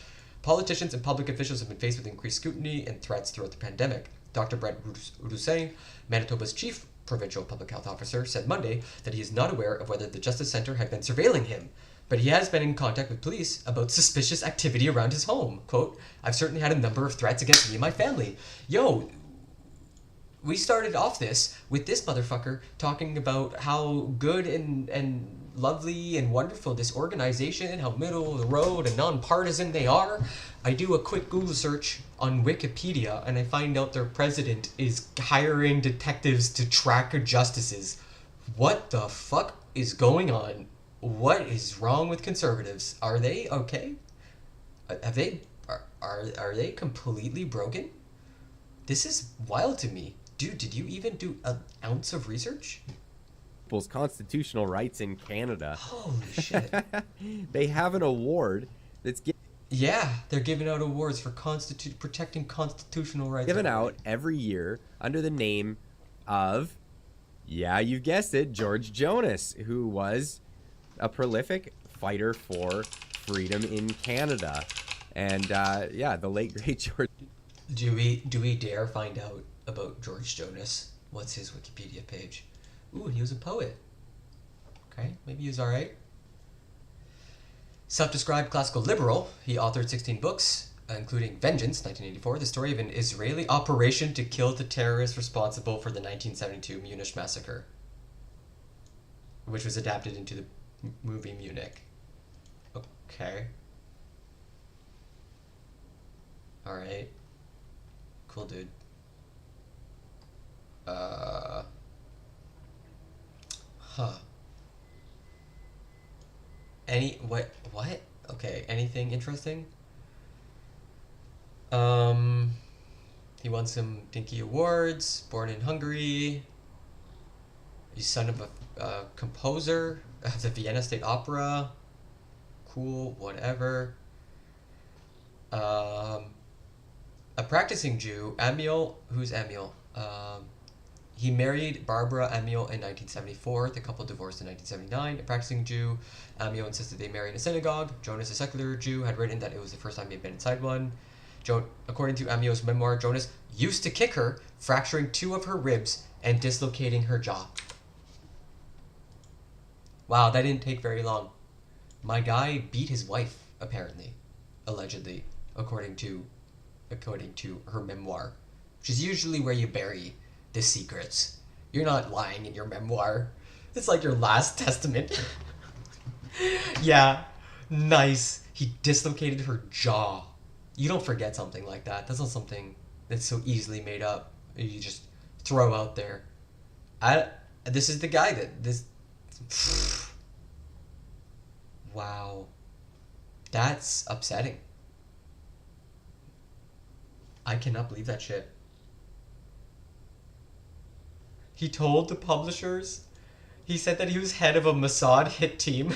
Politicians and public officials have been faced with increased scrutiny and threats throughout the pandemic. Dr. Brett Rousseau, Manitoba's chief provincial public health officer, said Monday that he is not aware of whether the Justice Center had been surveilling him, but he has been in contact with police about suspicious activity around his home. Quote, I've certainly had a number of threats against me and my family. Yo, we started off this with this motherfucker talking about how good and lovely and wonderful this organization, how middle of the road and nonpartisan they are. I do a quick Google search on Wikipedia and I find out their president is hiring detectives to track justices. What the fuck is going on? What is wrong with conservatives? Are they okay? Are they completely broken? This is wild to me. Dude, did you even do an ounce of research? People's constitutional rights in Canada. Holy shit. They have an award that's Yeah, they're giving out awards for protecting constitutional rights. Given out every year under the name of, yeah, you guessed it, George Jonas, who was a prolific fighter for freedom in Canada. And yeah, the late great George. Do we dare find out about George Jonas? What's his Wikipedia page? Ooh, he was a poet. Okay, maybe he was alright. Self-described classical liberal, he authored 16 books, including Vengeance, 1984, the story of an Israeli operation to kill the terrorists responsible for the 1972 Munich massacre, which was adapted into the movie Munich. Okay. Alright. Cool, dude. Huh. What? Okay, anything interesting? He won some dinky awards, born in Hungary. He's son of a composer of the Vienna State Opera. Cool, whatever. A practicing Jew, Amiel, who's Amiel? He married Barbara Amiel in 1974. The couple divorced in 1979. A practicing Jew, Amiel insisted they marry in a synagogue. Jonas, a secular Jew, had written that it was the first time he had been inside one. According to Amiel's memoir, Jonas used to kick her, fracturing 2 of her ribs and dislocating her jaw. Wow, that didn't take very long. My guy beat his wife, apparently. Allegedly, according to her memoir. Which is usually where you bury the secrets. You're not lying in your memoir. It's like your last testament. Yeah, nice. He dislocated her jaw. You don't forget something like that. That's not something that's so easily made up. You just throw out there. This is the guy that this. Wow, that's upsetting. I cannot believe that shit. He told the publishers, he said that he was head of a Mossad hit team.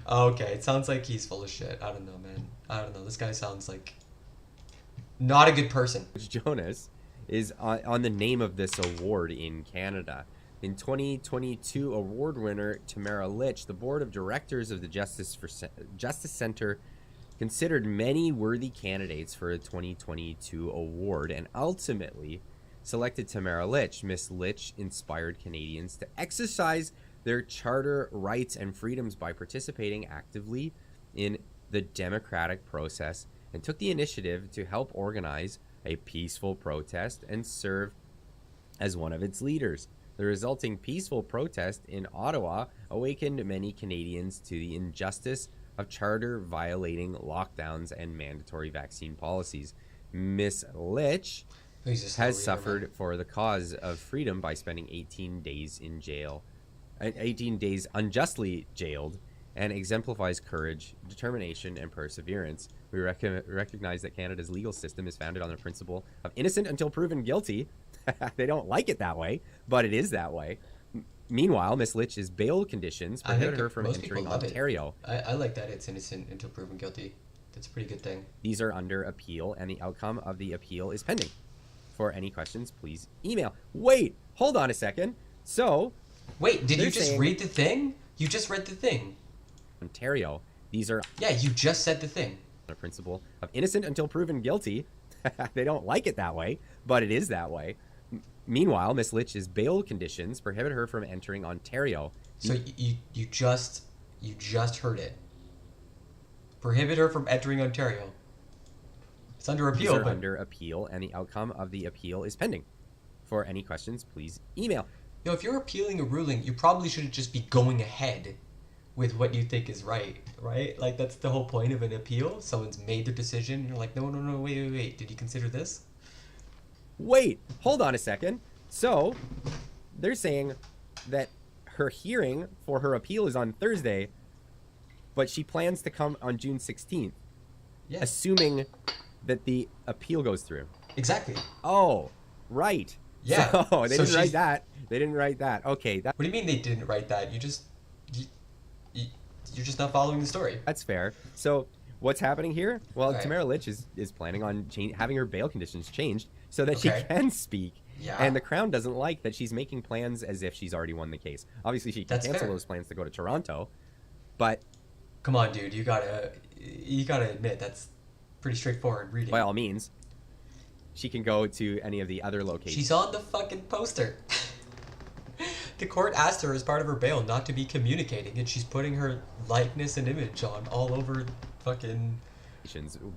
Okay, it sounds like he's full of shit. I don't know, man. I don't know. This guy sounds like not a good person. Jonas is on the name of this award in Canada. In 2022 award winner Tamara Lich, the board of directors of the Justice Center considered many worthy candidates for a 2022 award and ultimately selected Tamara Lich. Miss Lich inspired Canadians to exercise their charter rights and freedoms by participating actively in the democratic process and took the initiative to help organize a peaceful protest and serve as one of its leaders. The resulting peaceful protest in Ottawa awakened many Canadians to the injustice of charter violating lockdowns and mandatory vaccine policies. Miss Lich has suffered for the cause of freedom by spending 18 days in jail, 18 days unjustly jailed, and exemplifies courage, determination, and perseverance. We recognize that Canada's legal system is founded on the principle of innocent until proven guilty. They don't like it that way, but it is that way. Meanwhile, Miss Lich's bail conditions prohibit her from entering Ontario. I like that it's innocent until proven guilty. That's a pretty good thing. These are under appeal, and the outcome of the appeal is pending. For any questions, please email. Wait, hold on a second. So, wait, did you just read the thing? You just read the thing. Ontario. These are... Yeah, you just said the thing. The principle of innocent until proven guilty. They don't like it that way, but it is that way. Meanwhile, Miss Lich's bail conditions prohibit her from entering Ontario. So you just heard it. Prohibit her from entering Ontario. It's under appeal. These are under appeal, and the outcome of the appeal is pending. For any questions, please email. Yo, if you're appealing a ruling, you probably shouldn't just be going ahead with what you think is right? Like, that's the whole point of an appeal. Someone's made their decision, and you're like, no, wait. Did you consider this? Wait, hold on a second. So, they're saying that her hearing for her appeal is on Thursday, but she plans to come on June 16th. Yeah. Assuming that the appeal goes through. Exactly. Oh, right. Yeah. So, they didn't write that. They didn't write that. Okay. What do you mean they didn't write that? you're just not following the story. That's fair. So what's happening here? Well, Right. Tamara Lich is planning on having her bail conditions changed so that she Okay. can speak. Yeah. And the Crown doesn't like that she's making plans as if she's already won the case. Obviously, she can That's cancel fair. those plans to go to Toronto, but Come on, dude. You gotta admit that's pretty straightforward reading. by all means, she can go to any of the other locations. She's on the fucking poster. The court asked her as part of her bail not to be communicating, and she's putting her likeness and image on all over fucking.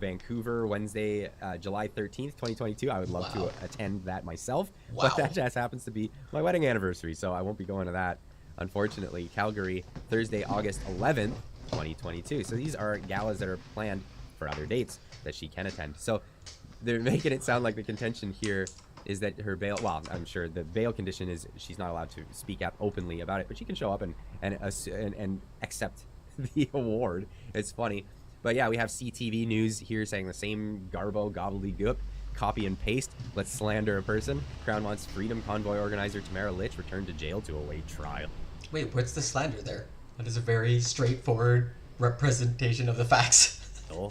Vancouver, Wednesday, July 13th, 2022. I would love Wow. to attend that myself, Wow. but that just happens to be my wedding anniversary, so I won't be going to that, unfortunately. Calgary, Thursday, August 11th, 2022. So these are galas that are planned for other dates that she can attend. So they're making it sound like the contention here is that her bail, well, I'm sure the bail condition is she's not allowed to speak out openly about it, but she can show up and accept the award. It's funny. But yeah, we have CTV News here saying the same garbo gobbledygook, copy and paste. Let's slander a person. Crown wants Freedom Convoy organizer Tamara Lich returned to jail to await trial. Wait, what's the slander there? That is a very straightforward representation of the facts. Oh.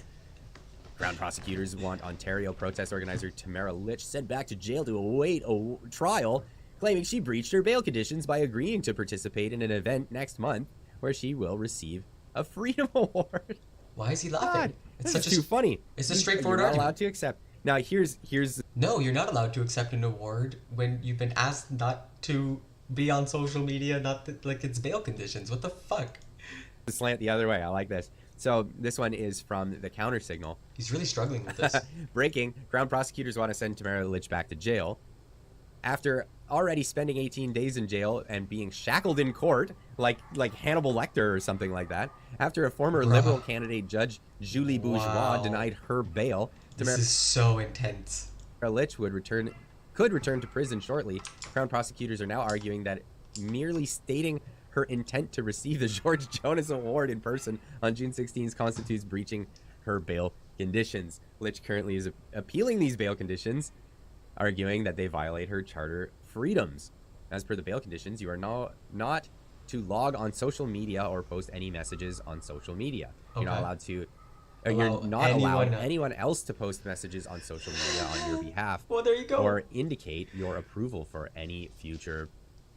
Crown prosecutors want Ontario protest organizer Tamara Lich sent back to jail to await a trial, claiming she breached her bail conditions by agreeing to participate in an event next month where she will receive a Freedom Award. Why is he laughing? God, It's this such is too funny. It's a straightforward You're not argument. allowed to accept. Now here's No, you're not allowed to accept an award when you've been asked not to be on social media, not that, like it's bail conditions. What the fuck? the slant the other way. I like this. So this one is from the Counter Signal. He's really struggling with this. Breaking: Crown prosecutors want to send Tamara Lich back to jail after already spending 18 days in jail and being shackled in court like Hannibal Lecter or something like that. After a former Bruh. Liberal candidate, Judge Julie Bourgeois, Wow. denied her bail, This Tamara is so intense. Lich could return to prison shortly. Crown prosecutors are now arguing that merely stating her intent to receive the George Jonas Award in person on June 16th constitutes breaching her bail conditions. Lich currently is appealing these bail conditions, arguing that they violate her charter freedoms. As per the bail conditions, you are not to log on social media or post any messages on social media. You're not Okay. allowed to. Allow You're not allowed anyone- anyone else to post messages on social media on your behalf. Well, there you go. Or indicate your approval for any future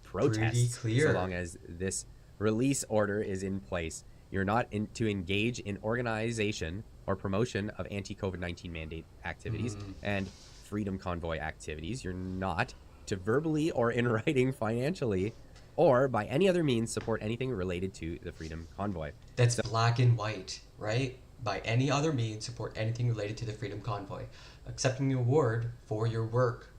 protests. clear. So long as this release order is in place, you're not to engage in organization or promotion of anti-COVID-19 mandate activities and Freedom Convoy activities. You're not to verbally or in writing, financially, or by any other means support anything related to the Freedom Convoy. That's black and white, right? By any other means, support anything related to the Freedom Convoy. Accepting the award for your work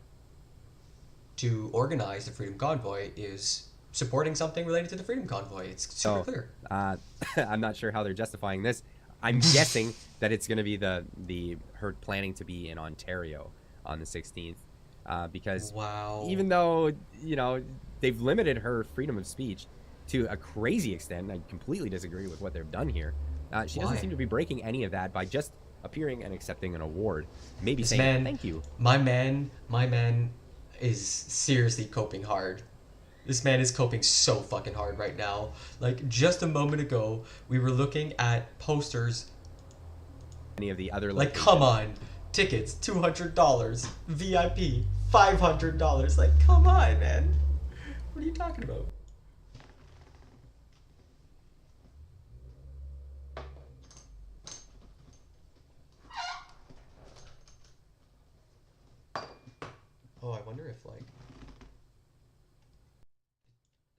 to organize the Freedom Convoy is supporting something related to the Freedom Convoy. It's super clear. I'm not sure how they're justifying this. I'm guessing that it's going to be the her planning to be in Ontario on the 16th, because Wow. even though they've limited her freedom of speech to a crazy extent, I completely disagree with what they've done here. She doesn't Why? seem to be breaking any of that by just appearing and accepting an award, maybe This saying man, thank you. My man is seriously coping hard. This man is coping so fucking hard right now. Like, just a moment ago, we were looking at posters. Any of the other Like, locations. come on. Tickets, $200. VIP, $500. Like, come on, man. What are you talking about? Oh, I wonder if, like... Is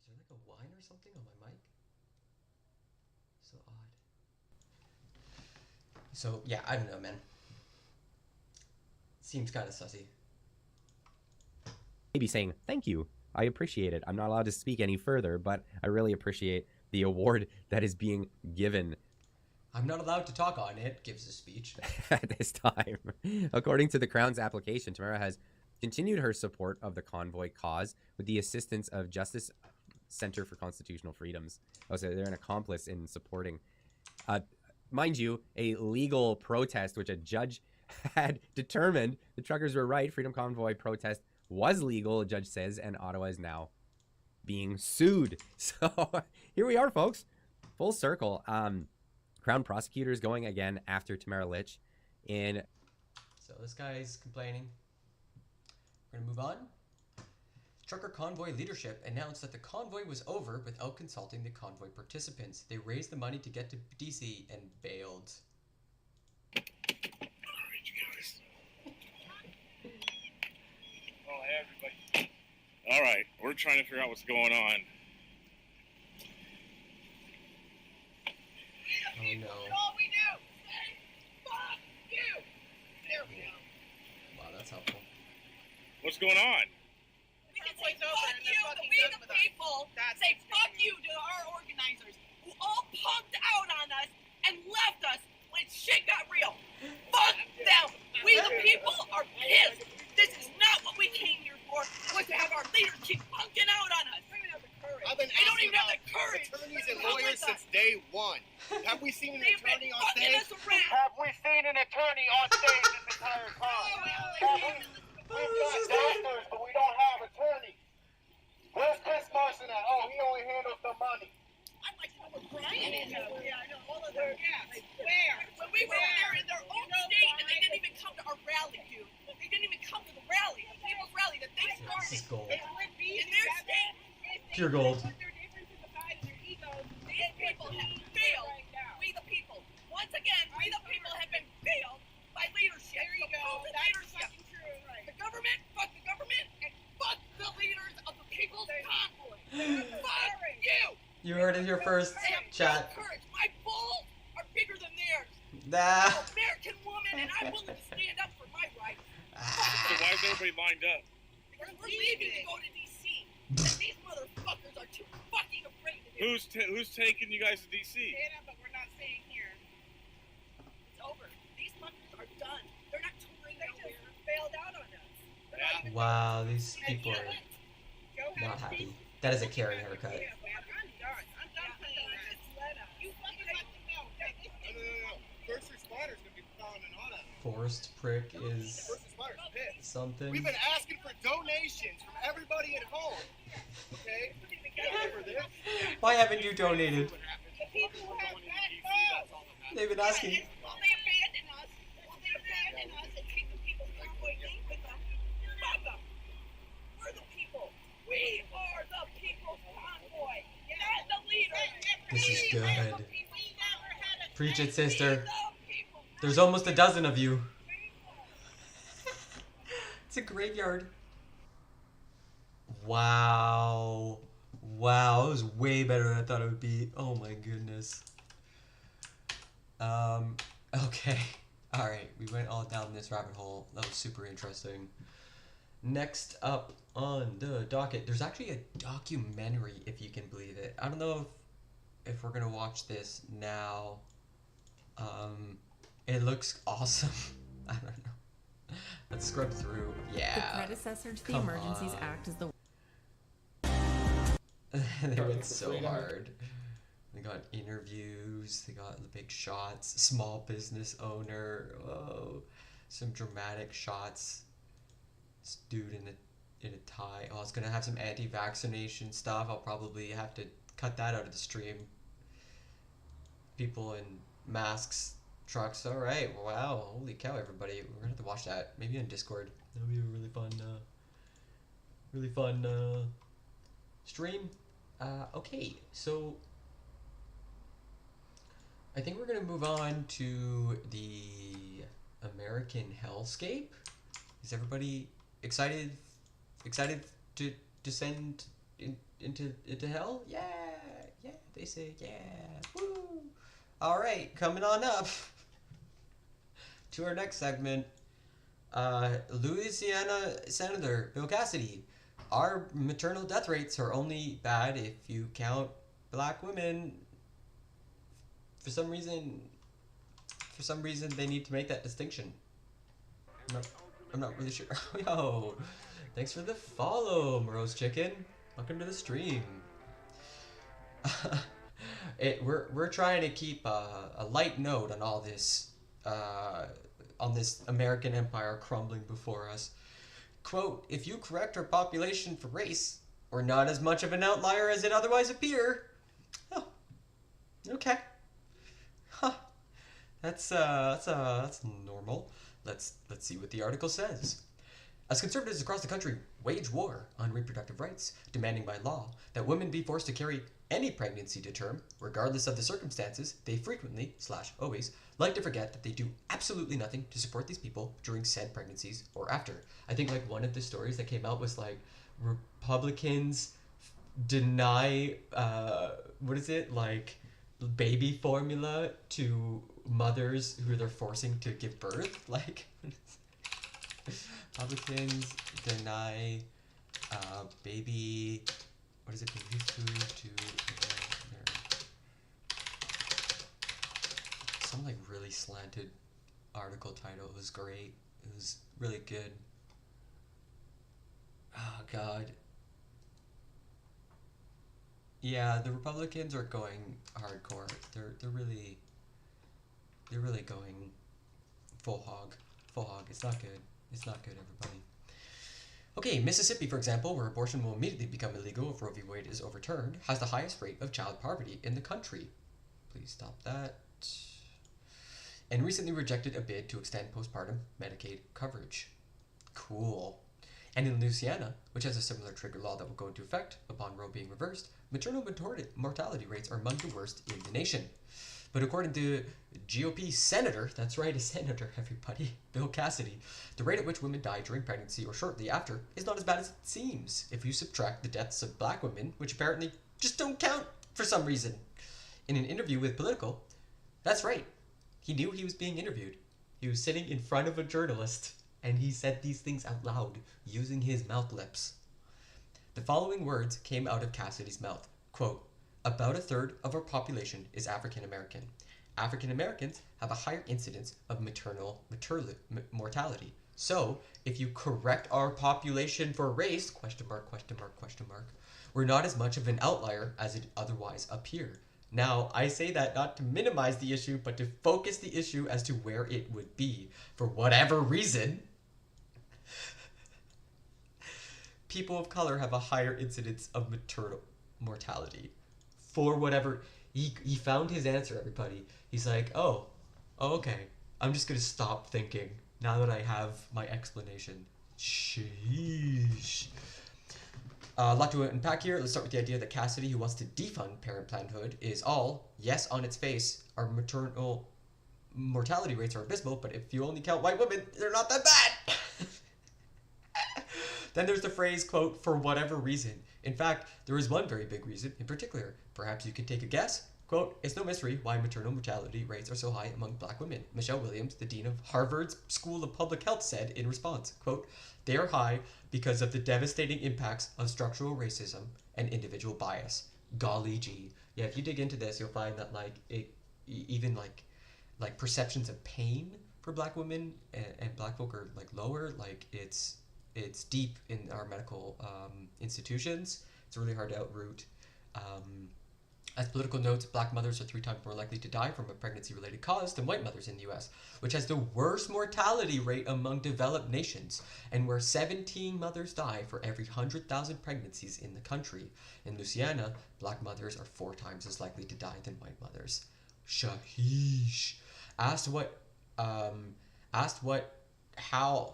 there, like, a whine or something on my mic? So odd. So, yeah, I don't know, man. Seems kind of sussy. Maybe saying thank you. I appreciate it. I'm not allowed to speak any further, but I really appreciate the award that is being given I'm not allowed to talk on it, gives a speech. at this time. According to the Crown's application, Tamara has continued her support of the convoy cause with the assistance of Justice Center for Constitutional Freedoms. Oh, so they're an accomplice in supporting, mind you, a legal protest which a judge had determined the truckers were right. Freedom Convoy protest was legal, a judge says, and Ottawa is now being sued. So here we are, folks. full circle. Crown prosecutors going again after Tamara Lich. So this guy's complaining. We're gonna move on. Trucker convoy leadership announced that the convoy was over without consulting the convoy participants. They raised the money to get to DC and bailed. Alright, you guys. Oh, hey, everybody. Alright, we're trying to figure out what's going on. Oh no. All we do, say, fuck you. There we go. Wow, that's helpful. What's going on? We can say fuck you, we the people say fuck you to our organizers who all punked out on us and left us when shit got real. Fuck them. We the people are pissed. This is not what we came here for, was to have our leaders keep punking out on us. I've been They don't asking even have about the courage. attorneys to and come lawyers with us. since day one. Have we seen an They've been attorney on fucking stage? us around. Have we seen an attorney on stage this entire time? We've got doctors, but we don't have attorneys. Where's Chris Carson at? Oh, he only handles the money. I'd like to know where Brian is. Yeah, I know. All of them. Yeah. Where? When we were there in their own state and they didn't even come to our rally, dude. They didn't even come to the rally, the people's rally that they started. This is gold. In their state. Pure gold. These people have failed. We the people. Once again, we the people have been failed by leadership. There you go. Leadership. The government, fuck the government, and fuck the leaders of the people's convoy. Fuck you. You heard it here first, They have chat. no courage. My balls are bigger than theirs. Nah. I'm an American woman, and I'm willing to stand up for my rights. So why is everybody lined up? Because we're leaving to go to DC. These motherfuckers are too fucking afraid to do it. Who's taking you guys to DC? But we're not staying here. It's over. These fuckers are done. They're not touring nowhere. They bailed out on us. They're not even Wow, these And people you know are what? Go not have happy. peace. That is a Karen haircut. Yeah, man, I'm done. I'm done playing that. Just let us. You fucking let them know. No. First responders gonna be calling in on us. Forced prick is First responders pissed. something. We've been asking for donations from everybody at home. Okay? For this. Why haven't you donated? The people who have backbone. They've been asking. Will they abandon us? Will they abandon us and keep the people's convoy in with them? Fuck them. We're the people. We are the people's convoy. Not the leaders. This is We are good. the people. We never had a Preach it, chance. sister. We the people. There's almost a dozen of you. It's a graveyard. Wow. Wow, it was way better than I thought it would be. Oh my goodness. Okay. Alright, we went all down this rabbit hole. That was super interesting. Next up on the docket, there's actually a documentary, if you can believe it. I don't know if we're gonna watch this now. It looks awesome. I don't know. Let's scrub through. Yeah. The predecessor to the Come Emergencies on. Act is the They went so hard. They got interviews, they got the big shots, small business owner, oh, some dramatic shots. This dude in a tie. Oh, it's gonna have some anti-vaccination stuff. I'll probably have to cut that out of the stream. People in masks, trucks. All right, wow, holy cow, everybody! We're gonna have to watch that. Maybe on Discord. That'll be a really fun stream. Okay, so I think we're gonna move on to the American hellscape. Is everybody excited to descend into hell? Yeah, they say yeah. Woo! All right, coming on up to our next segment. Louisiana Senator Bill Cassidy. Our maternal death rates are only bad if you count black women. For some reason they need to make that distinction. I'm not really sure. Yo, thanks for the follow, Morose Chicken. Welcome to the stream. We're trying to keep a light note on all this, on this American empire crumbling before us. Quote, if you correct our population for race, we're not as much of an outlier as it otherwise appear. Oh. Okay. Huh. That's normal. Let's see what the article says. As conservatives across the country wage war on reproductive rights, demanding by law that women be forced to carry any pregnancy to term, regardless of the circumstances, they frequently, / always, like to forget that they do absolutely nothing to support these people during said pregnancies or after. I think like one of the stories that came out was like Republicans deny, like baby formula to mothers who they're forcing to give birth. Like, Republicans deny baby food to some like really slanted article title. It was great. It was really good. Oh God. Yeah, the Republicans are going hardcore. They're really going full hog. Full hog. It's not good. It's not good, everybody. Okay, Mississippi, for example, where abortion will immediately become illegal if Roe v. Wade is overturned, has the highest rate of child poverty in the country. Please stop that. And recently rejected a bid to extend postpartum Medicaid coverage. Cool. And in Louisiana, which has a similar trigger law that will go into effect upon Roe being reversed, maternal mortality rates are among the worst in the nation. But according to GOP Senator, that's right, a senator, everybody, Bill Cassidy, the rate at which women die during pregnancy or shortly after is not as bad as it seems if you subtract the deaths of black women, which apparently just don't count for some reason. In an interview with Politico, that's right, he knew he was being interviewed. He was sitting in front of a journalist, and he said these things out loud, using his mouth lips. The following words came out of Cassidy's mouth, quote, "About a third of our population is African American. African Americans have a higher incidence of maternal mortality. So, if you correct our population for race, ? We're not as much of an outlier as it otherwise appear." Now, I say that not to minimize the issue, but to focus the issue as to where it would be. For whatever reason, people of color have a higher incidence of maternal mortality. For whatever, he found his answer, everybody. He's like, oh, okay. I'm just gonna stop thinking now that I have my explanation. Sheesh. A lot to unpack here. Let's start with the idea that Cassidy, who wants to defund Parent Parenthood, is all, yes, on its face, our maternal mortality rates are abysmal, but if you only count white women, they're not that bad. Then there's the phrase, quote, "for whatever reason." In fact, there is one very big reason in particular. Perhaps you can take a guess. Quote, "It's no mystery why maternal mortality rates are so high among black women." Michelle Williams, the dean of Harvard's School of Public Health, said in response, quote, "They are high because of the devastating impacts of structural racism and individual bias." Golly gee. Yeah, if you dig into this, you'll find that even perceptions of pain for black women and black folk are like lower. Like it's deep in our medical institutions. It's really hard to outroot. As Political notes, black mothers are 3 times more likely to die from a pregnancy-related cause than white mothers in the U.S., which has the worst mortality rate among developed nations, and where 17 mothers die for every 100,000 pregnancies in the country. In Louisiana, black mothers are 4 times as likely to die than white mothers. Shaheesh.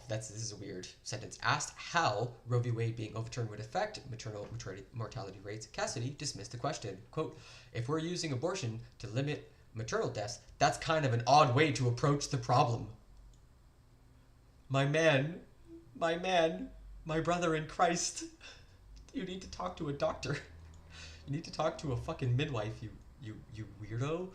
This is a weird sentence. Asked how Roe v. Wade being overturned would affect maternal mortality rates, Cassidy dismissed the question. Quote, "If we're using abortion to limit maternal deaths, that's kind of an odd way to approach the problem." My brother in Christ, you need to talk to a doctor. You need to talk to a fucking midwife, you weirdo.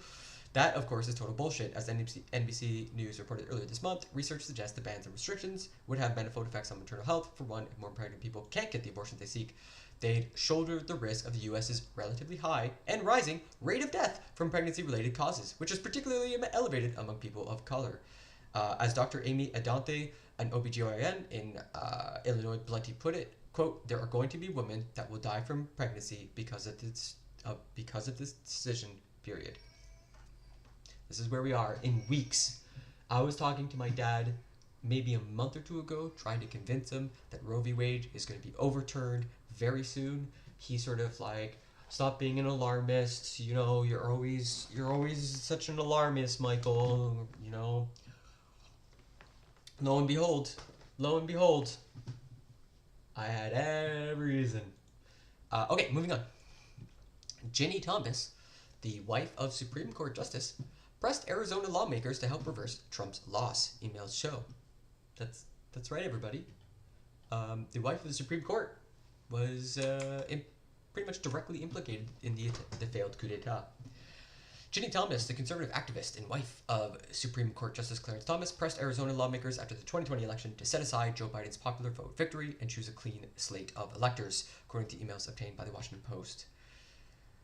That, of course, is total bullshit. As NBC News reported earlier this month, research suggests the bans and restrictions would have manifold effects on maternal health. For one, if more pregnant people can't get the abortions they seek, they'd shoulder the risk of the U.S.'s relatively high and rising rate of death from pregnancy-related causes, which is particularly elevated among people of color. As Dr. Amy Adante, an OBGYN in Illinois, bluntly put it, quote, "There are going to be women that will die from pregnancy because of this decision, period." This is where we are in weeks. I was talking to my dad maybe a month or 2 ago, trying to convince him that Roe v. Wade is going to be overturned very soon. He sort of like, Stop being an alarmist. You know, you're always such an alarmist, Michael. You know. Lo and behold, I had every reason. Okay, moving on. Ginny Thomas, the wife of Supreme Court Justice, pressed Arizona lawmakers to help reverse Trump's loss. Emails show. That's right, everybody. The wife of the Supreme Court was pretty much directly implicated in the failed coup d'état. Ginny Thomas, the conservative activist and wife of Supreme Court Justice Clarence Thomas, pressed Arizona lawmakers after the 2020 election to set aside Joe Biden's popular vote victory and choose a clean slate of electors, according to emails obtained by the Washington Post.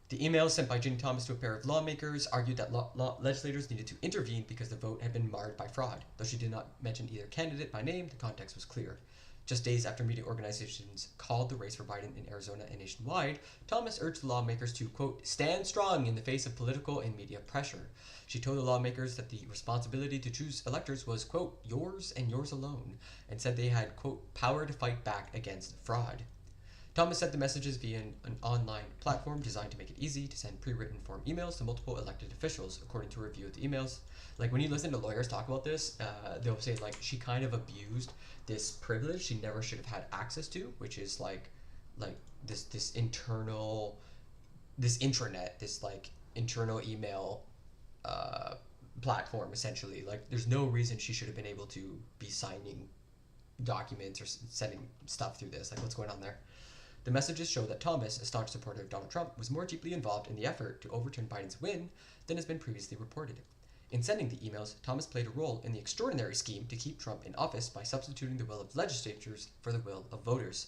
The emails sent by Ginny Thomas to a pair of lawmakers argued that legislators needed to intervene because the vote had been marred by fraud. Though she did not mention either candidate by name, the context was clear. Just days after media organizations called the race for Biden in Arizona and nationwide, Thomas urged the lawmakers to, quote, stand strong in the face of political and media pressure. She told the lawmakers that the responsibility to choose electors was, quote, yours and yours alone, and said they had, quote, power to fight back against fraud. Thomas sent the messages via an online platform designed to make it easy to send pre-written form emails to multiple elected officials, according to a review of the emails. Like, when you listen to lawyers talk about this, they'll say, like, she kind of abused this privilege she never should have had access to, which is like this internal, this intranet, this like internal email platform, essentially. Like, there's no reason she should have been able to be signing documents or sending stuff through this. Like, what's going on there? The messages show that Thomas, a staunch supporter of Donald Trump, was more deeply involved in the effort to overturn Biden's win than has been previously reported. In sending the emails, Thomas played a role in the extraordinary scheme to keep Trump in office by substituting the will of legislatures for the will of voters.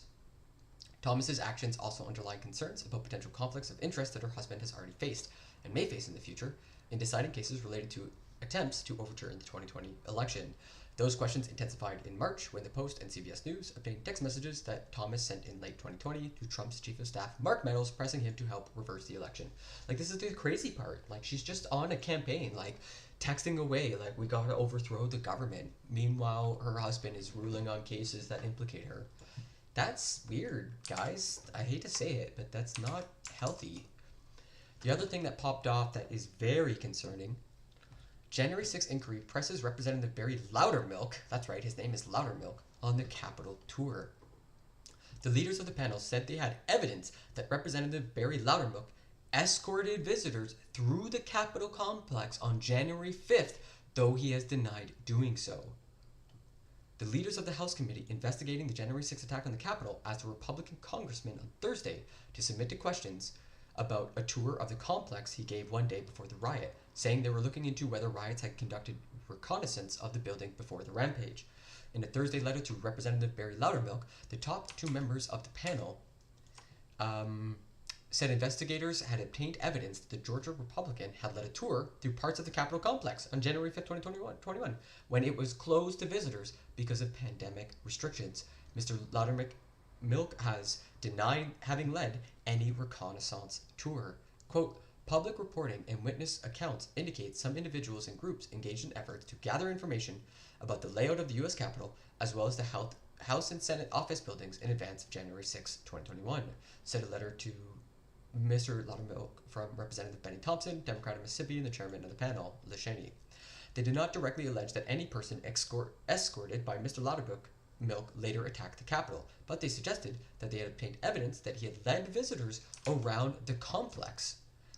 Thomas's actions also underline concerns about potential conflicts of interest that her husband has already faced and may face in the future in deciding cases related to attempts to overturn the 2020 election. Those questions intensified in March when the Post and CBS News obtained text messages that Thomas sent in late 2020 to Trump's chief of staff, Mark Meadows, pressing him to help reverse the election. Like, this is the crazy part. Like, she's just on a campaign, like, texting away, like, we gotta overthrow the government. Meanwhile, her husband is ruling on cases that implicate her. That's weird, guys. I hate to say it, but that's not healthy. The other thing that popped off that is very concerning: January 6th inquiry presses Representative Barry Loudermilk, that's right, his name is Loudermilk, on the Capitol tour. The leaders of the panel said they had evidence that Representative Barry Loudermilk escorted visitors through the Capitol complex on January 5th, though he has denied doing so. The leaders of the House Committee investigating the January 6th attack on the Capitol asked a Republican congressman on Thursday to submit to questions about a tour of the complex he gave one day before the riot, saying they were looking into whether riots had conducted reconnaissance of the building before the rampage. In a Thursday letter to Representative Barry Loudermilk, the top two members of the panel said investigators had obtained evidence that the Georgia Republican had led a tour through parts of the Capitol complex on January 5th, 2021, when it was closed to visitors because of pandemic restrictions. Mr. Loudermilk has denied having led any reconnaissance tour. Quote, public reporting and witness accounts indicate some individuals and groups engaged in efforts to gather information about the layout of the U.S. Capitol, as well as the House and Senate office buildings in advance of January 6, 2021, said a letter to Mr. Loudermilk from Representative Benny Thompson, Democrat of Mississippi, and the chairman of the panel, Lesheny. They did not directly allege that any person escorted by Mr. Loudermilk later attacked the Capitol, but they suggested that they had obtained evidence that he had led visitors around the complex,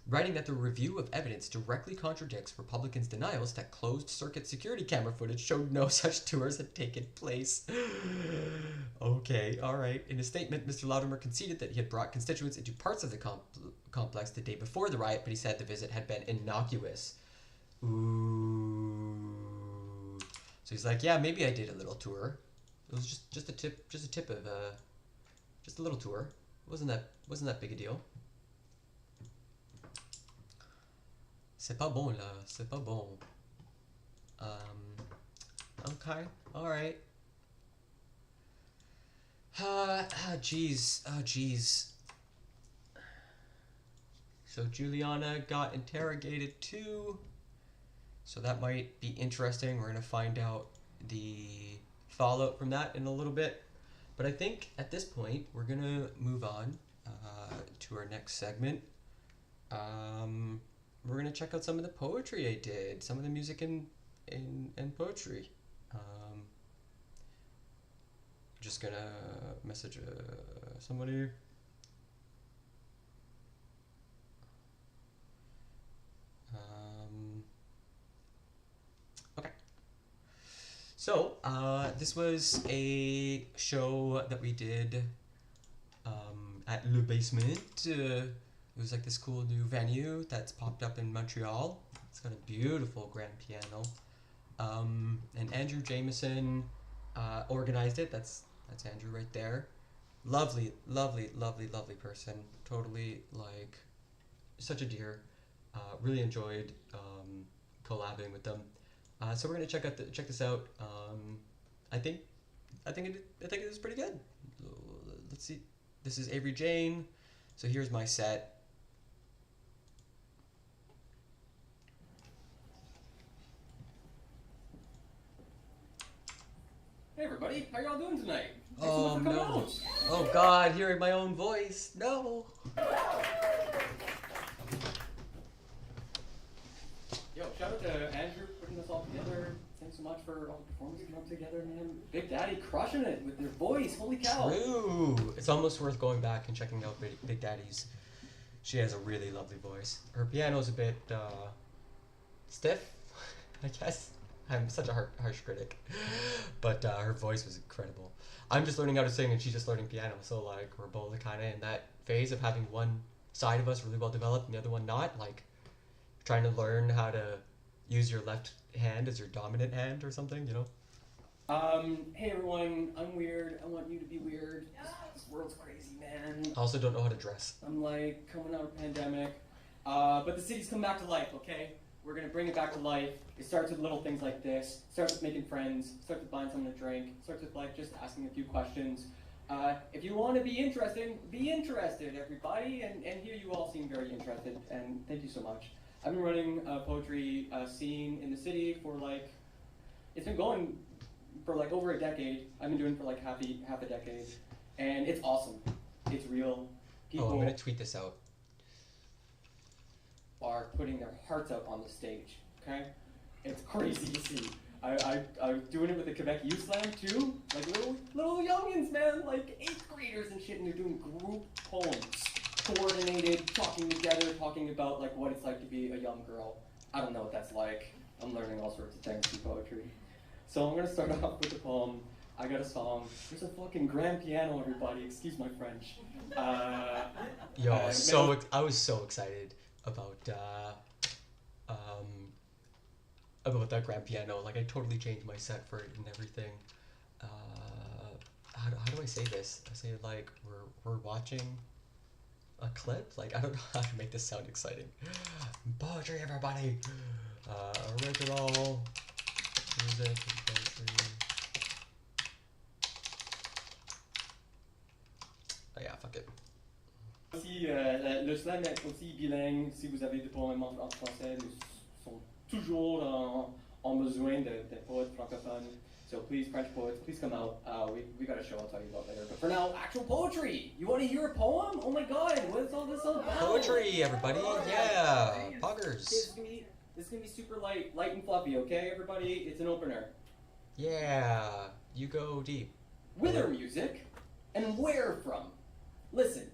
writing that the review of evidence directly contradicts Republicans' denials that closed-circuit security camera footage showed no such tours had taken place. Okay, alright. In a statement, Mr. Loudermilk conceded that he had brought constituents into parts of the complex the day before the riot, but he said the visit had been innocuous. Ooh. So he's like, yeah, maybe I did a little tour. It was just a little tour. Wasn't that big a deal. C'est pas bon là, c'est pas bon. Okay, alright. Jeez. So Juliana got interrogated too. So that might be interesting. We're gonna find out the fallout from that in a little bit. But I think at this point we're gonna move on to our next segment. We're gonna check out some of the poetry I did, some of the music and poetry. Just gonna message somebody. Okay. So, this was a show that we did at Le Basement. It was like this cool new venue that's popped up in Montreal. It's got a beautiful grand piano. And Andrew Jameson organized it. That's Andrew right there. Lovely, lovely, lovely, lovely person. Totally like such a dear. Really enjoyed collabing with them. So we're gonna check this out. I think it was pretty good. Let's see. This is Avery Jane. So here's my set. Hey everybody, how y'all doing tonight? Thanks Oh so much for coming no! out. Oh God, hearing my own voice. No. Yo, shout out to Andrew putting this all together. Thanks so much for all the performances you put together, man. Big Daddy crushing it with their voice. Holy cow! True. It's almost worth going back and checking out Big Daddy's. She has a really lovely voice. Her piano's a bit stiff, I guess. I'm such a harsh critic, but her voice was incredible. I'm just learning how to sing, and she's just learning piano. So like we're both kind of in that phase of having one side of us really well developed and the other one not. Like trying to learn how to use your left hand as your dominant hand or something, you know? Hey everyone, I'm weird. I want you to be weird. This world's crazy, man. I also don't know how to dress. I'm like coming out of a pandemic, but the city's come back to life, okay? We're gonna bring it back to life. It starts with little things like this. Starts with making friends. Starts with buying something to drink. Starts with like just asking a few questions. If you want to be interested, everybody. And here you all seem very interested, and thank you so much. I've been running a poetry scene in the city for like, it's been going for like over a decade. I've been doing it for like half a decade, and it's awesome. It's real. People I'm gonna tweet this out. Are putting their hearts out on the stage. Okay, it's crazy to see. I'm doing it with the Quebec Youth Slam too. Like little youngins, man, like 8th graders and shit, and they're doing group poems, coordinated, talking together, talking about like what it's like to be a young girl. I don't know what that's like. I'm learning all sorts of things through poetry. So I'm gonna start off with a poem. I got a song. There's a fucking grand piano, everybody. Excuse my French. Yo, I was so excited about that grand piano. Like I totally changed my set for it and everything. How do I say this? I say like we're watching a clip. Like I don't know how to make this sound exciting. Poetry, everybody. Original music and poetry. Oh yeah, fuck it. Aussi, le slam est aussi bilingue. Si vous avez des poèmes en français, nous sommes toujours en besoin de poètes francophones. So please, French poets, please come out. We got a show I'll tell you about later. But for now, actual poetry. You want to hear a poem? Oh my God, what's all this all about? Poetry, everybody. Yeah, poggers. This is gonna be super light and fluffy. Okay, everybody. It's an opener. Yeah, you go deep. With our music, and where from? Listen.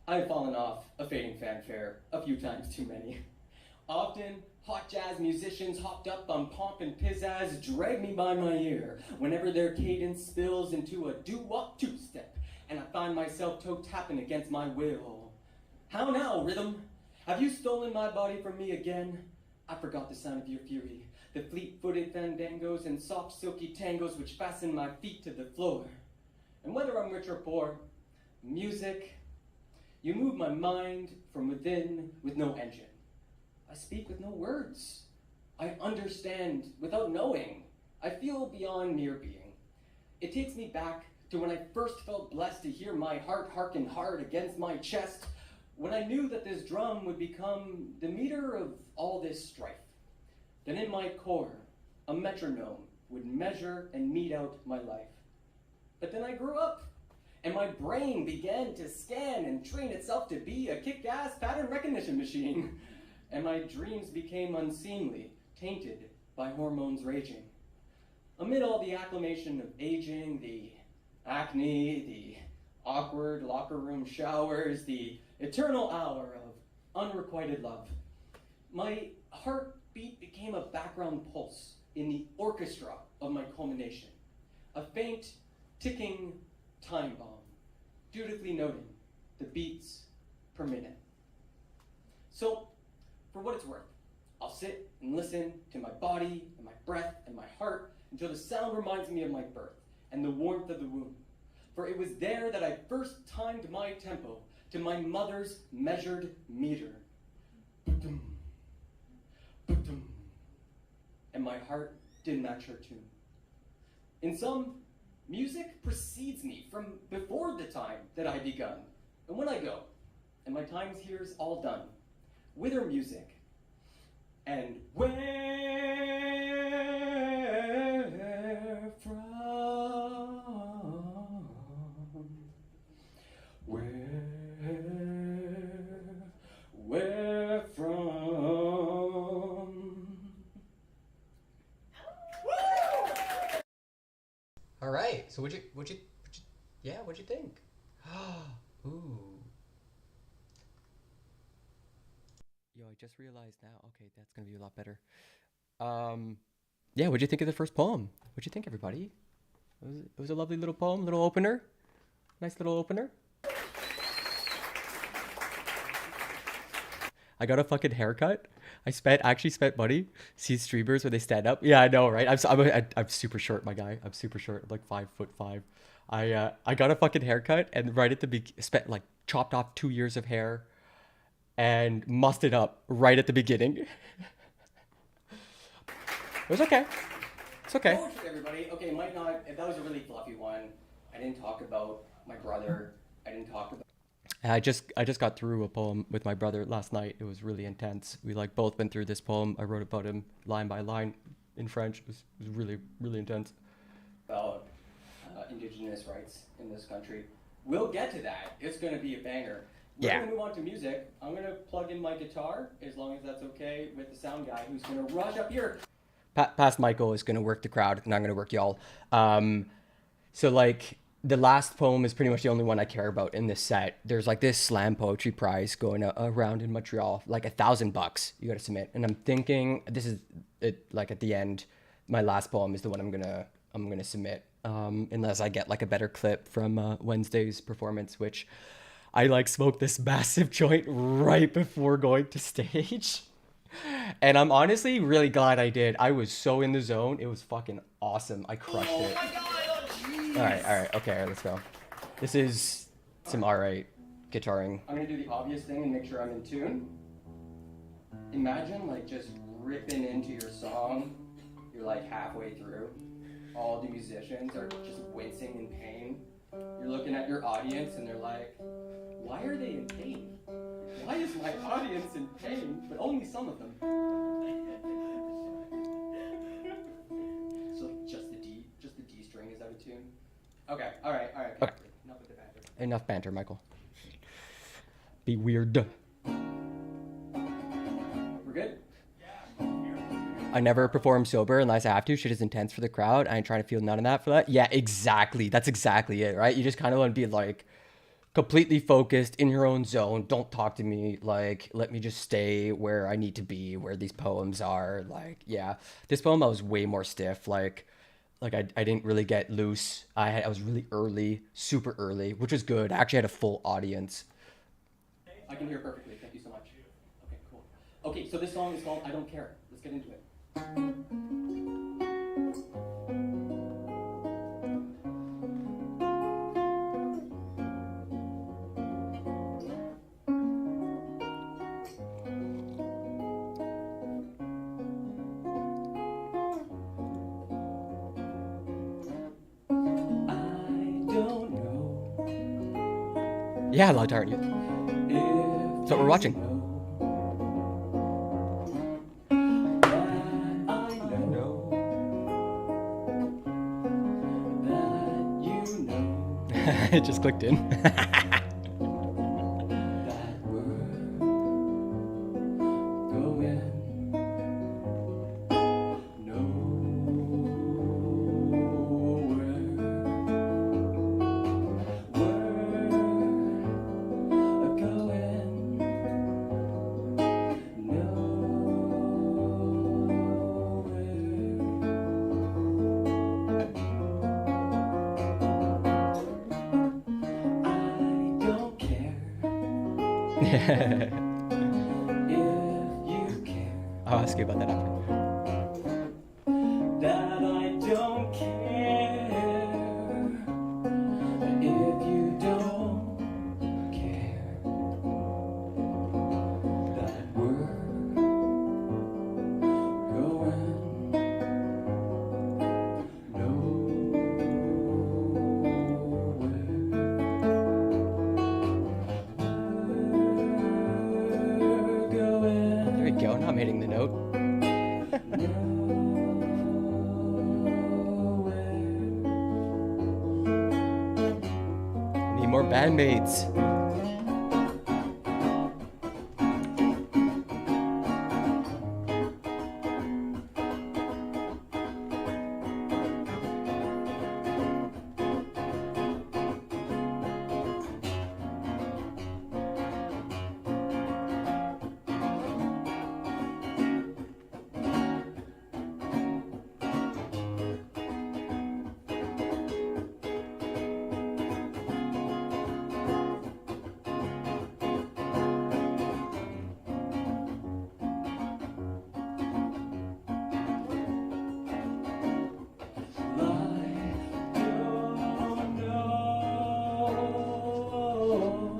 I've fallen off a fading fanfare a few times too many. Often, hot jazz musicians hopped up on pomp and pizzazz drag me by my ear whenever their cadence spills into a doo-wop two-step, and I find myself toe-tapping against my will. How now, rhythm? Have you stolen my body from me again? I forgot the sound of your fury, the fleet-footed fandangos and soft silky tangos which fasten my feet to the floor. And whether I'm rich or poor, music, you move my mind from within with no engine. I speak with no words. I understand without knowing. I feel beyond mere being. It takes me back to when I first felt blessed to hear my heart harken hard against my chest, when I knew that this drum would become the meter of all this strife. Then in my core, a metronome would measure and mete out my life. But then I grew up, and my brain began to scan and train itself to be a kick-ass pattern recognition machine. And my dreams became unseemly, tainted by hormones raging. Amid all the acclamation of aging, the acne, the awkward locker room showers, the eternal hour of unrequited love, my heartbeat became a background pulse in the orchestra of my culmination, a faint, ticking time bomb, dutifully noting the beats per minute. So, for what it's worth, I'll sit and listen to my body and my breath and my heart until the sound reminds me of my birth and the warmth of the womb. For it was there that I first timed my tempo to my mother's measured meter. Ba-dum, ba-dum. And my heart did match her tune. In sum, music precedes me from before the time that I begun. And when I go, and my time's here's all done, whither music, and where from? Where from? All right. So what'd you think? Ooh. Yo, I just realized now. Okay, that's gonna be a lot better. Yeah, what'd you think of the first poem? What'd you think, everybody? It was a lovely little poem, little opener. Nice little opener. I got a fucking haircut. I actually spent money. See streamers when they stand up. Yeah, I know, right? I'm super short, my guy. I'm super short. I'm like 5'5". I got a fucking haircut and right at the spent like chopped off 2 years of hair and mussed it up right at the beginning. It was okay. It's okay. Poetry, everybody. Okay, might not. That was a really fluffy one. I didn't talk about my brother. I didn't talk about. I just got through a poem with my brother last night. It was really intense. We like both went through this poem. I wrote about him line by line in French. It was really, really intense. About indigenous rights in this country. We'll get to that. It's going to be a banger. We're going to move on to music. I'm going to plug in my guitar, as long as that's okay, with the sound guy who's going to rush up here. Past Michael is going to work the crowd, and I'm going to work y'all. So, like, the last poem is pretty much the only one I care about in this set. There's, like, this slam poetry prize going around in Montreal, like $1,000 you got to submit. And I'm thinking, this is, it, like, at the end, my last poem is the one I'm going to submit, unless I get, like, a better clip from Wednesday's performance, which I, like, smoked this massive joint right before going to stage. And I'm honestly really glad I did. I was so in the zone. It was fucking awesome. I crushed it. Oh my God, oh jeez. All right, okay, let's go. This is some alright guitaring. I'm gonna do the obvious thing and make sure I'm in tune. Imagine like just ripping into your song. You're like halfway through. All the musicians are just wincing in pain. You're looking at your audience and they're like, why are they in pain? Why is my audience in pain, but only some of them? So just the D string is out of tune. Okay, all right. Okay. Enough with the banter. Enough banter, Michael. Be weird. We're good? I never perform sober unless I have to. Shit is intense for the crowd. I ain't trying to feel none of that for that. Yeah, exactly. That's exactly it, right? You just kind of want to be like completely focused in your own zone. Don't talk to me. Like, let me just stay where I need to be, where these poems are. Like, yeah. This poem I was way more stiff. Like I didn't really get loose. I was really early, super early, which was good. I actually had a full audience. I can hear perfectly. Thank you so much. Okay, cool. Okay, so this song is called I Don't Care. Let's get into it. Yeah, loud tart. That's what we're watching. It just clicked in. I'll ask you about that after. That I don't care if you don't care that we're going nowhere. There we go. Now I'm hitting the note. Need more bandmates.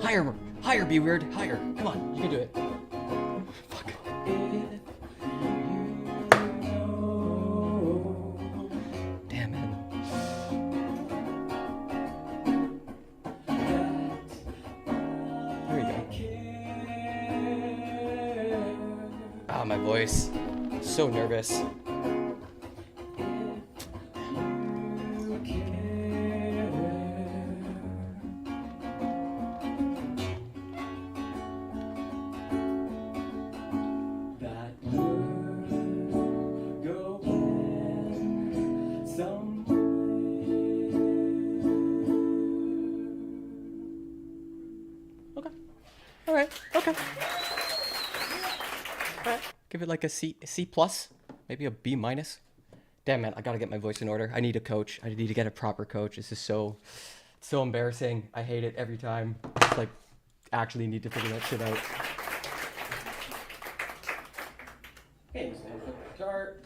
Higher, higher, be weird, higher. Come on, you can do it. Fuck. Damn it. There we go. Ah, my voice. So nervous. Alright, okay. Alright, give it like a C plus, maybe a B minus. Damn man, I gotta get my voice in order. I need a coach. I need to get a proper coach. This is so embarrassing. I hate it every time. It's like, actually need to figure that shit out. Okay, so guitar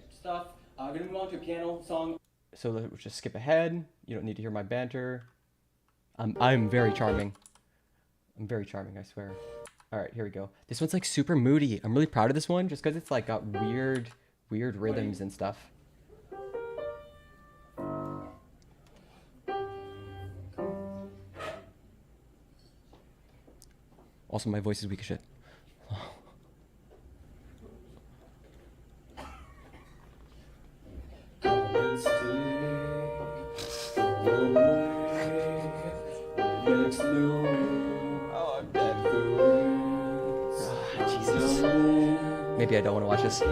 stuff. I'm gonna move on to a piano song. So let's just skip ahead. You don't need to hear my banter. I'm very charming. I'm very charming, I swear. All right, here we go. This one's like super moody. I'm really proud of this one just because it's like got weird rhythms and stuff. Also, my voice is weak as shit. Jesus. Maybe I don't want to watch this.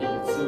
It's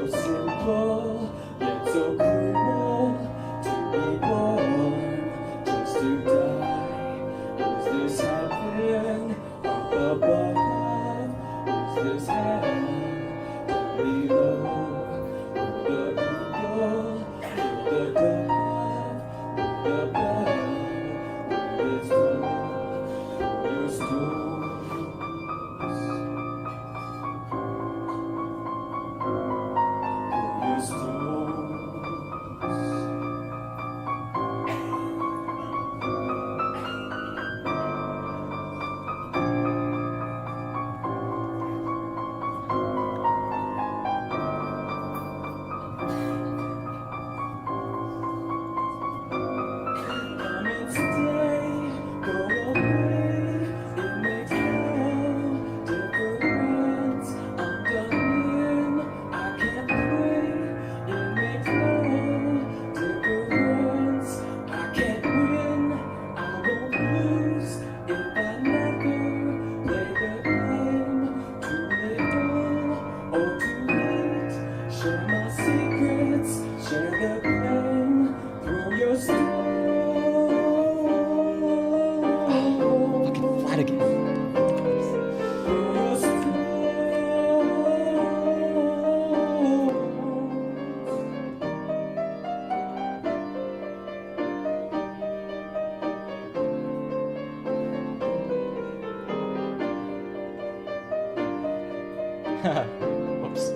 Whoops.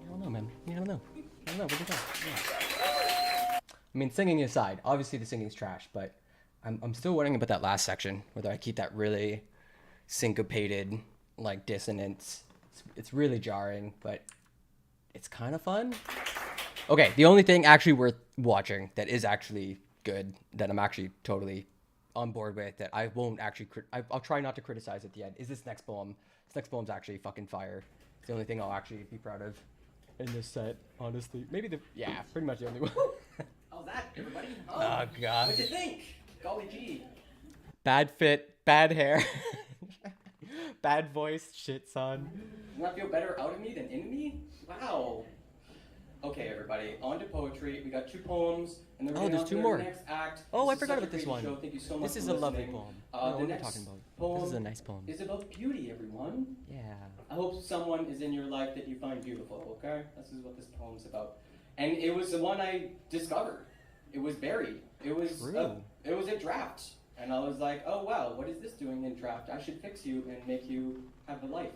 I don't know, man. I don't know. What do you think? Yeah. I mean, singing aside, obviously the singing's trash, but I'm still wondering about that last section, whether I keep that really syncopated, like, dissonance. It's really jarring, but it's kind of fun. Okay, the only thing actually worth watching that is actually good, that I'm actually totally on board with, that I won't actually, I'll try not to criticize at the end, is this next poem. This next poem's actually fucking fire. It's the only thing I'll actually be proud of in this set, honestly. Maybe pretty much the only one. How's that, everybody? Oh, God. What'd you think? Golly gee. Bad fit, bad hair, bad voice, shit, son. You want to feel better out of me than in me? Wow. Okay, everybody, on to poetry. We got 2 poems, and then we're there's on 2 to more. The next act. Oh, This I forgot is such about a this great one. show. Thank you so much This is for a lovely listening. poem. The what are we next talking about? poem This is a nice poem. is about beauty, everyone. Yeah. I hope someone is in your life that you find beautiful, okay? This is what this poem's about. And it was the one I discovered. It was buried. It was a draft. And I was like, oh wow, what is this doing in draft? I should fix you and make you have a life.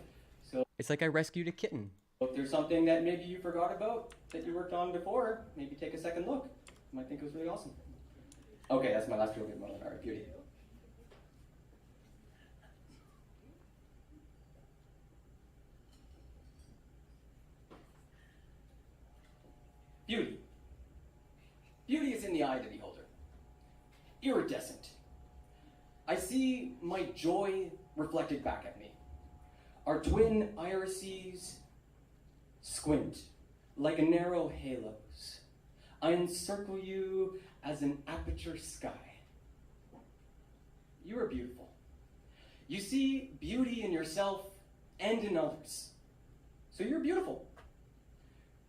So It's like I rescued a kitten. if there's something that maybe you forgot about that you worked on before, maybe take a second look. You might think it was really awesome. Okay, that's my last real good moment. All right, beauty. Beauty. Beauty is in the eye of the beholder. Iridescent. I see my joy reflected back at me. Our twin irises squint like a narrow halos. I encircle you as an aperture sky. You are beautiful. You see beauty in yourself and in others. So you're beautiful.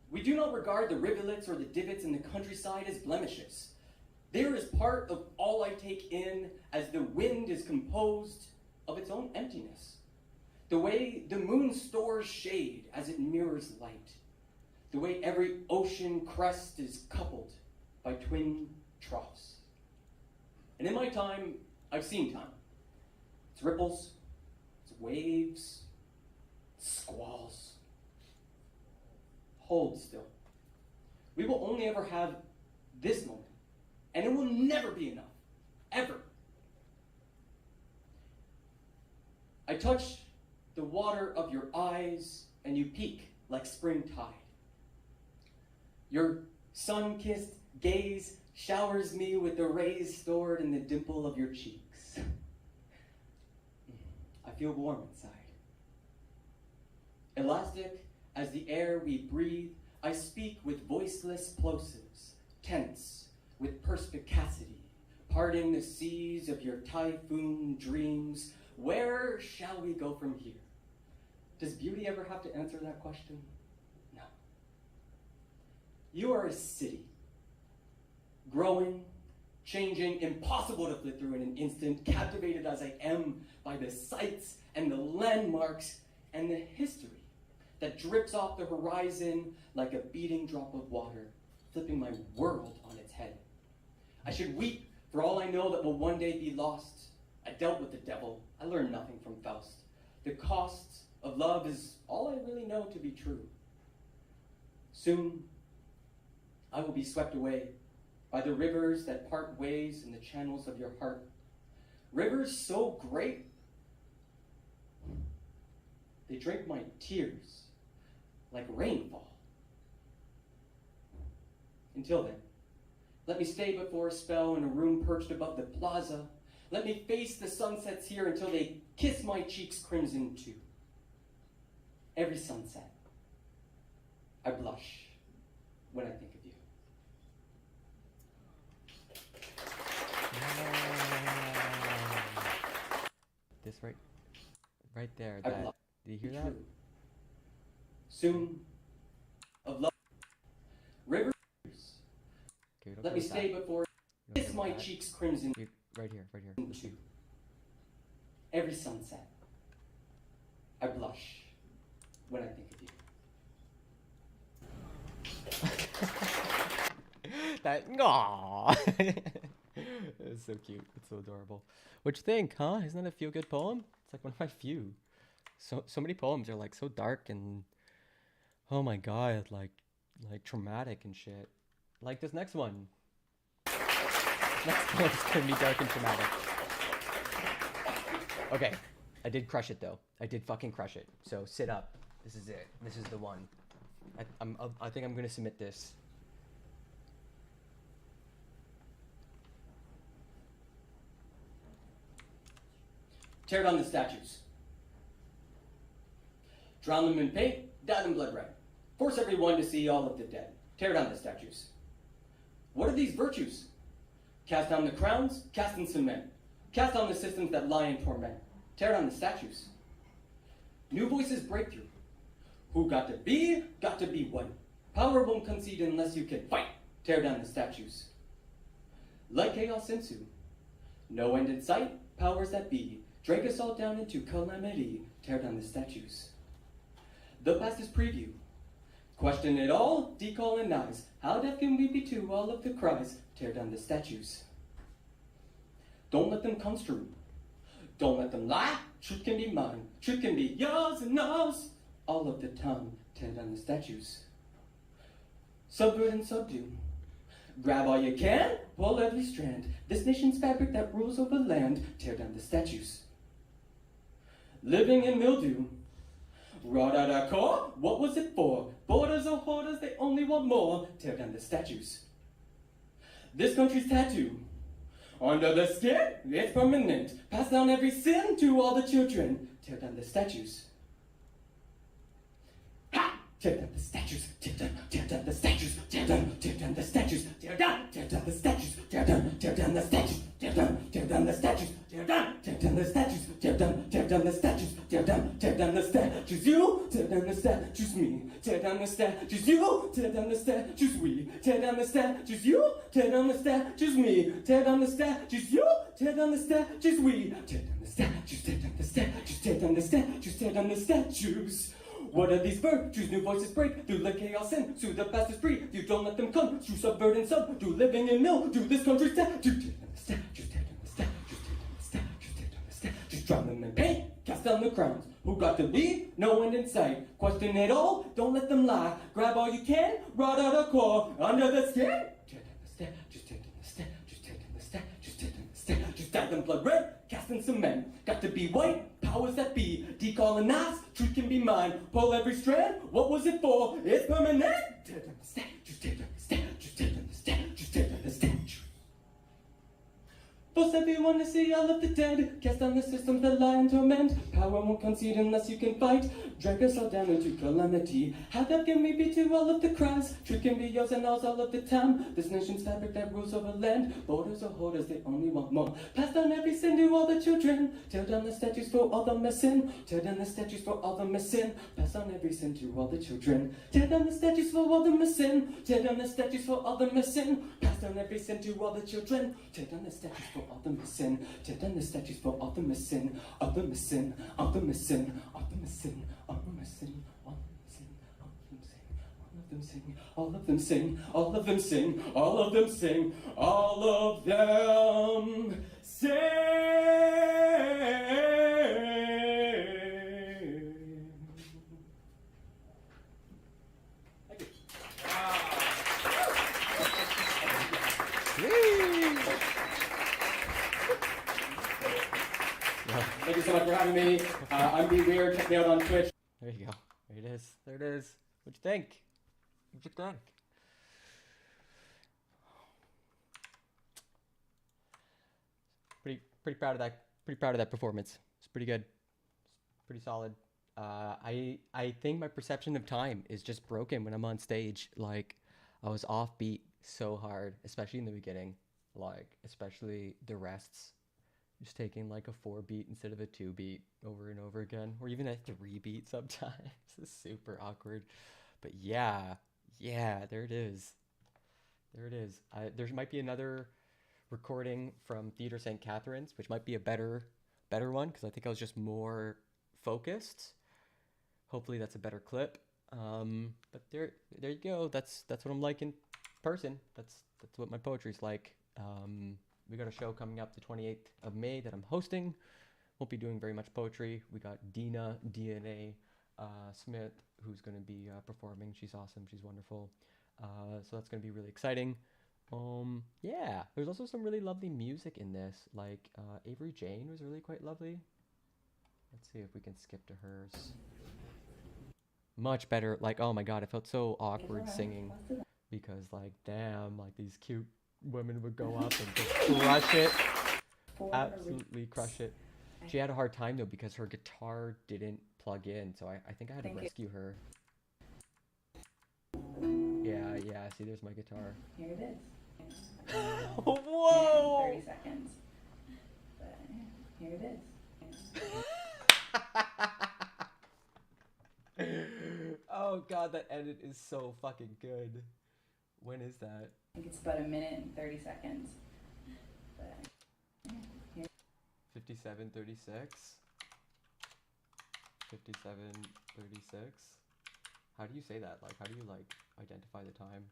We do not regard the rivulets or the divots in the countryside as blemishes. They are as part of all I take in, as the wind is composed of its own emptiness. The way the moon stores shade as it mirrors light. The way every ocean crest is coupled by twin troughs. And in my time, I've seen time. Its ripples, its waves, its squalls. Hold still. We will only ever have this moment, and it will never be enough, ever. I touch the water of your eyes, and you peak like spring tide. Your sun-kissed gaze showers me with the rays stored in the dimple of your cheeks. I feel warm inside. Elastic as the air we breathe, I speak with voiceless plosives, tense with perspicacity, parting the seas of your typhoon dreams. Where shall we go from here? Does beauty ever have to answer that question? No. You are a city, growing, changing, impossible to flit through in an instant, captivated as I am by the sights and the landmarks and the history that drips off the horizon like a beating drop of water, flipping my world on its head. I should weep for all I know that will one day be lost. I dealt with the devil. I learned nothing from Faust. The cost of love is all I really know to be true. Soon, I will be swept away by the rivers that part ways in the channels of your heart. Rivers so great They drink my tears like rainfall. Until then, let me stay but for a spell in a room perched above the plaza. Let me face the sunsets here until they kiss my cheeks crimson too. Every sunset, I blush when I think of you. This right there. I That, blush. do you hear Be that? true. Soon, of love, rivers. Okay, don't Let go me with stay that. before You don't kiss go my with that. cheeks crimson Right here, right here. too. Every sunset, I blush when I think of you. That aww. It's so cute. It's so adorable. What you think, huh? Isn't that a feel-good poem? It's like one of my few. So many poems are like so dark and oh my god, like traumatic and shit. Like this next one. Next one's gonna be dark and traumatic. Okay, I did crush it though. I did fucking crush it. So sit up. This is it. This is the one. I think I'm gonna submit this. Tear down the statues. Drown them in paint, dye them blood red. Force everyone to see all of the dead. Tear down the statues. What are these virtues? Cast down the crowns, cast in cement. Cast down the systems that lie in torment. Tear down the statues. New voices break through. Who got to be white. Power won't concede unless you can fight. Tear down the statues. Like chaos ensue. No end in sight, powers that be. Drag us all down into calamity. Tear down the statues. The past is preview. Question it all, decolonize. How deaf can we be to all of the cries? Tear down the statues. Don't let them construe. Don't let them lie. Truth can be mine. Truth can be yours and ours. All of the time. Tear down the statues. Subvert and subdue. Grab all you can, pull every strand. This nation's fabric that rules over land. Tear down the statues. Living in mildew. Rot out our core, what was it for? Borders or hoarders, they only want more. Tear down the statues. This country's tattoo. Under the skin, it's permanent. Pass down every sin to all the children. Tear down the statues. Ha! Tear down the statues. Tear down the statues. Tear down the statues. Tear down the statues. Tear down the statues. Tear down the statues. Tear down the statues. Tear down the statues. Tear down the statues. You tear down the statues. Me tear down the statues. You tear down the statues. We tear down the statues. You tear down the statues. Me tear down the statues. You tear down the statues. We tear down the statues. Tear down the statues. Tear down the statues. Tear down the statues. What are these virtues? New voices break through the chaos and sue the past is free. You don't let them come through subvert and subdue. Living in mill, do this country's statue. Tear down the statues, tear down the statues, tear down the statues, tear down the statues. Drown them in paint, cast down the crowns. Who got to lead? No end in sight. Question it all, don't let them lie. Grab all you can, rot out a core. Under the skin, tear down the statues, tear down the statues, tear down the statues, tear down the statues. Dye them blood red, cast in cement. Got to be white, powers that be. Decolonize, truth can be mine. Pull every strand, what was it for? It's permanent. Tear down the statues, tear down the statues, tear down the statues, tear down the statues. Force everyone to see all of the dead. Cast down the systems that lie in torment. Power won't concede unless you can fight. Drag us all down into calamity. How deaf can we be to all of the cries? Truth can be yours and ours all of the time. This nation's fabric that rules over land. Borders or hoarders, they only want more. Pass down every sin to all the children. Tear down the statues for all the missing. Tear down the statues for all the missing. Pass down every sin to all the children. Tear down the statues for all the missing. Tear down the statues for all the missing. Pass down every sin to all the children. Tear down the statues for all the missing. Tear down the statues for all the missing. All the missing. All the missing. All the missing. All the missing. All of them sing. All of them sing. All of them sing. All of them sing. All of them sing. Thank you so much for having me. I'm Be Weird. Check me out on Twitch. There you go. There it is. There it is. What'd you think? What'd you think? Pretty proud of that. Pretty proud of that performance. It's pretty good. It's pretty solid. I think my perception of time is just broken when I'm on stage. Like, I was offbeat so hard, especially in the beginning. Like, especially the rests. Just taking like a 4 beat instead of a 2 beat over and over again, or even a 3 beat sometimes. It's super awkward. But yeah, there it is. There it is. There might be another recording from Theatre St. Catharines, which might be a better one, because I think I was just more focused. Hopefully that's a better clip. But there you go. That's what I'm like in person. That's what my poetry's like. We got a show coming up the 28th of May that I'm hosting. Won't be doing very much poetry. We got DNA Smith, who's going to be performing. She's awesome. She's wonderful. So that's going to be really exciting. Yeah, there's also some really lovely music in this. Like Avery Jane was really quite lovely. Let's see if we can skip to hers. Much better. Like, oh my god, I felt so awkward singing because, like, damn, like these cute women would go up and just crush it. Absolutely crush it. She had a hard time though because her guitar didn't plug in, so I think I had to rescue her. Yeah, see, there's my guitar. Here it is. Whoa! 30 seconds. But here it is. Oh god, that edit is so fucking good. When is that? I think it's about 1 minute and 30 seconds. But 57:36. 57:36. How do you say that? Like, how do you like identify the time?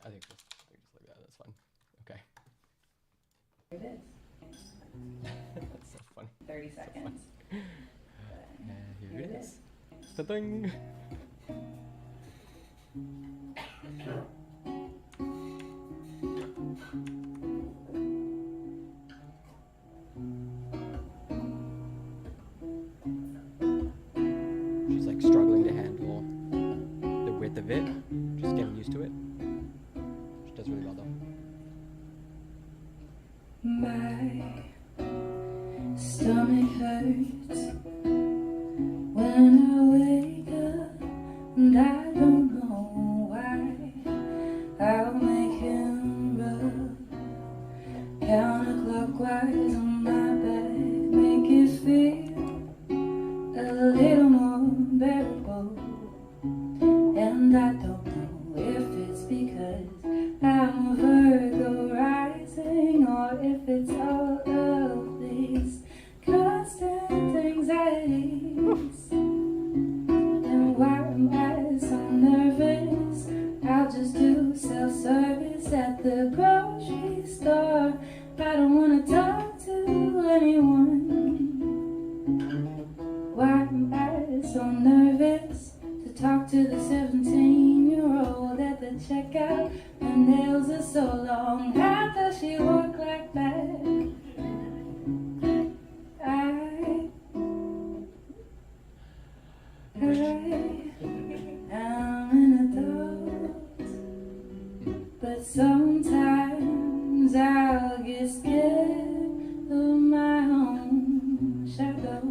I think just like that. That's fun. Okay. here it is. That's so funny. 30 seconds. And here it is. Ta-ding! She's like struggling to handle the width of it. Just getting used to it. She does really well though. My stomach hurts when I wake up, and I don't know why. I'll make him rub counterclockwise on my back, make it feel a little more bearable. And I don't know if it's because I'm a Virgo rising, or if it's all of these constant anxieties. And why am I so nervous? I'll just do self-service at the grocery store. I don't want to talk to anyone. Why am I so nervous to talk to the 17-year-old at the checkout? Her nails are so long, how does she walk like that? I am an adult, but sometimes I'll get scared of my own shadow.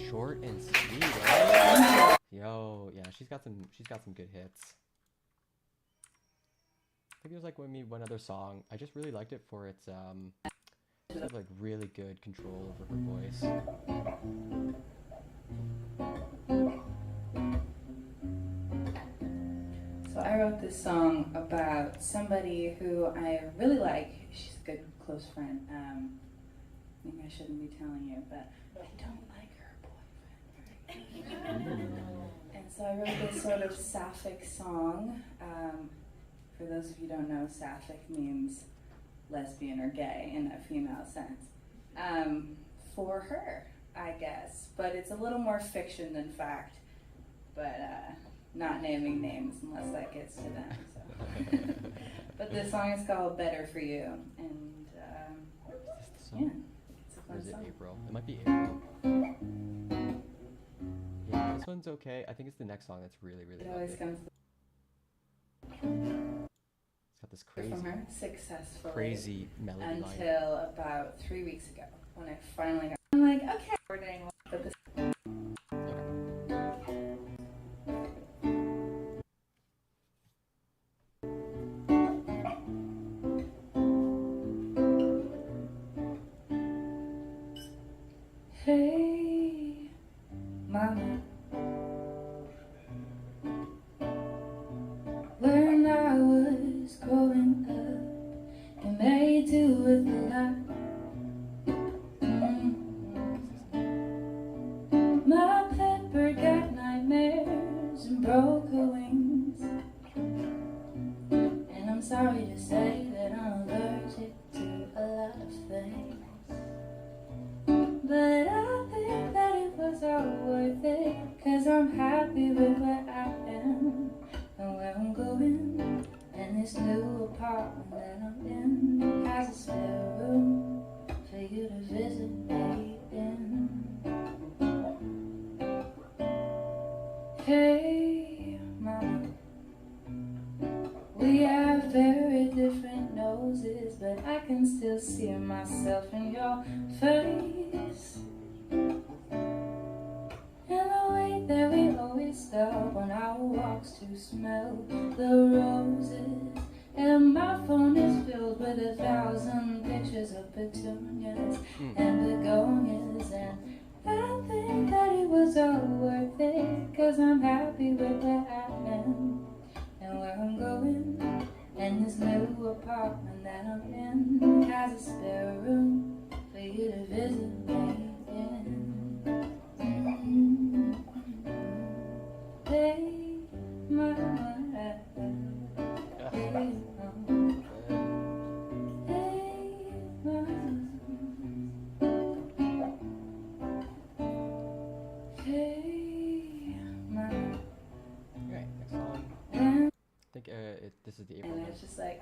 Short and sweet. Eh? Yo, yeah, she's got some good hits. I think there's like one other song. I just really liked it for its it had like really good control over her voice. So I wrote this song about somebody who I really like. She's a good close friend. Maybe I shouldn't be telling you, but I don't like her boyfriend very much. And So I wrote this sort of sapphic song. For those of you who don't know, sapphic means lesbian or gay in a female sense. For her, I guess. But it's a little more fiction than fact. But not naming names unless that gets to them. So. But this song is called Better For You. And yeah, it's a fun Or is it song. April? It might be April. Yeah, this one's okay. I think it's the next song that's really, really It always lovely. comes It's got this crazy, from her successfully crazy melody line. until about 3 weeks ago when I finally got. I'm like, okay, recording, but this. Hey, mama. When I was growing up, you made do with a lot. My pet bird got nightmares and broke her wings. And I'm sorry to say that I'm allergic to a lot of things. But I think that it was all worth it, 'cause I'm happy with where I am and where I'm going. And this new apartment that I'm in has a spare room for you to visit me in. Hey, mama, we have very different noses, but I can still see myself in your face. And the way that we always stop on our walks to smell the roses. And my phone is filled with 1,000 pictures of petunias and begonias. And I think that it was all worth it, 'cause I'm happy with where I am and where I'm going. And this new apartment that I'm in has a spare room for you to visit me in. Hey, mama. Hey, mama. Hey, mama. Hey, mama. Alright, next song. I think this is the April And one. it's just like,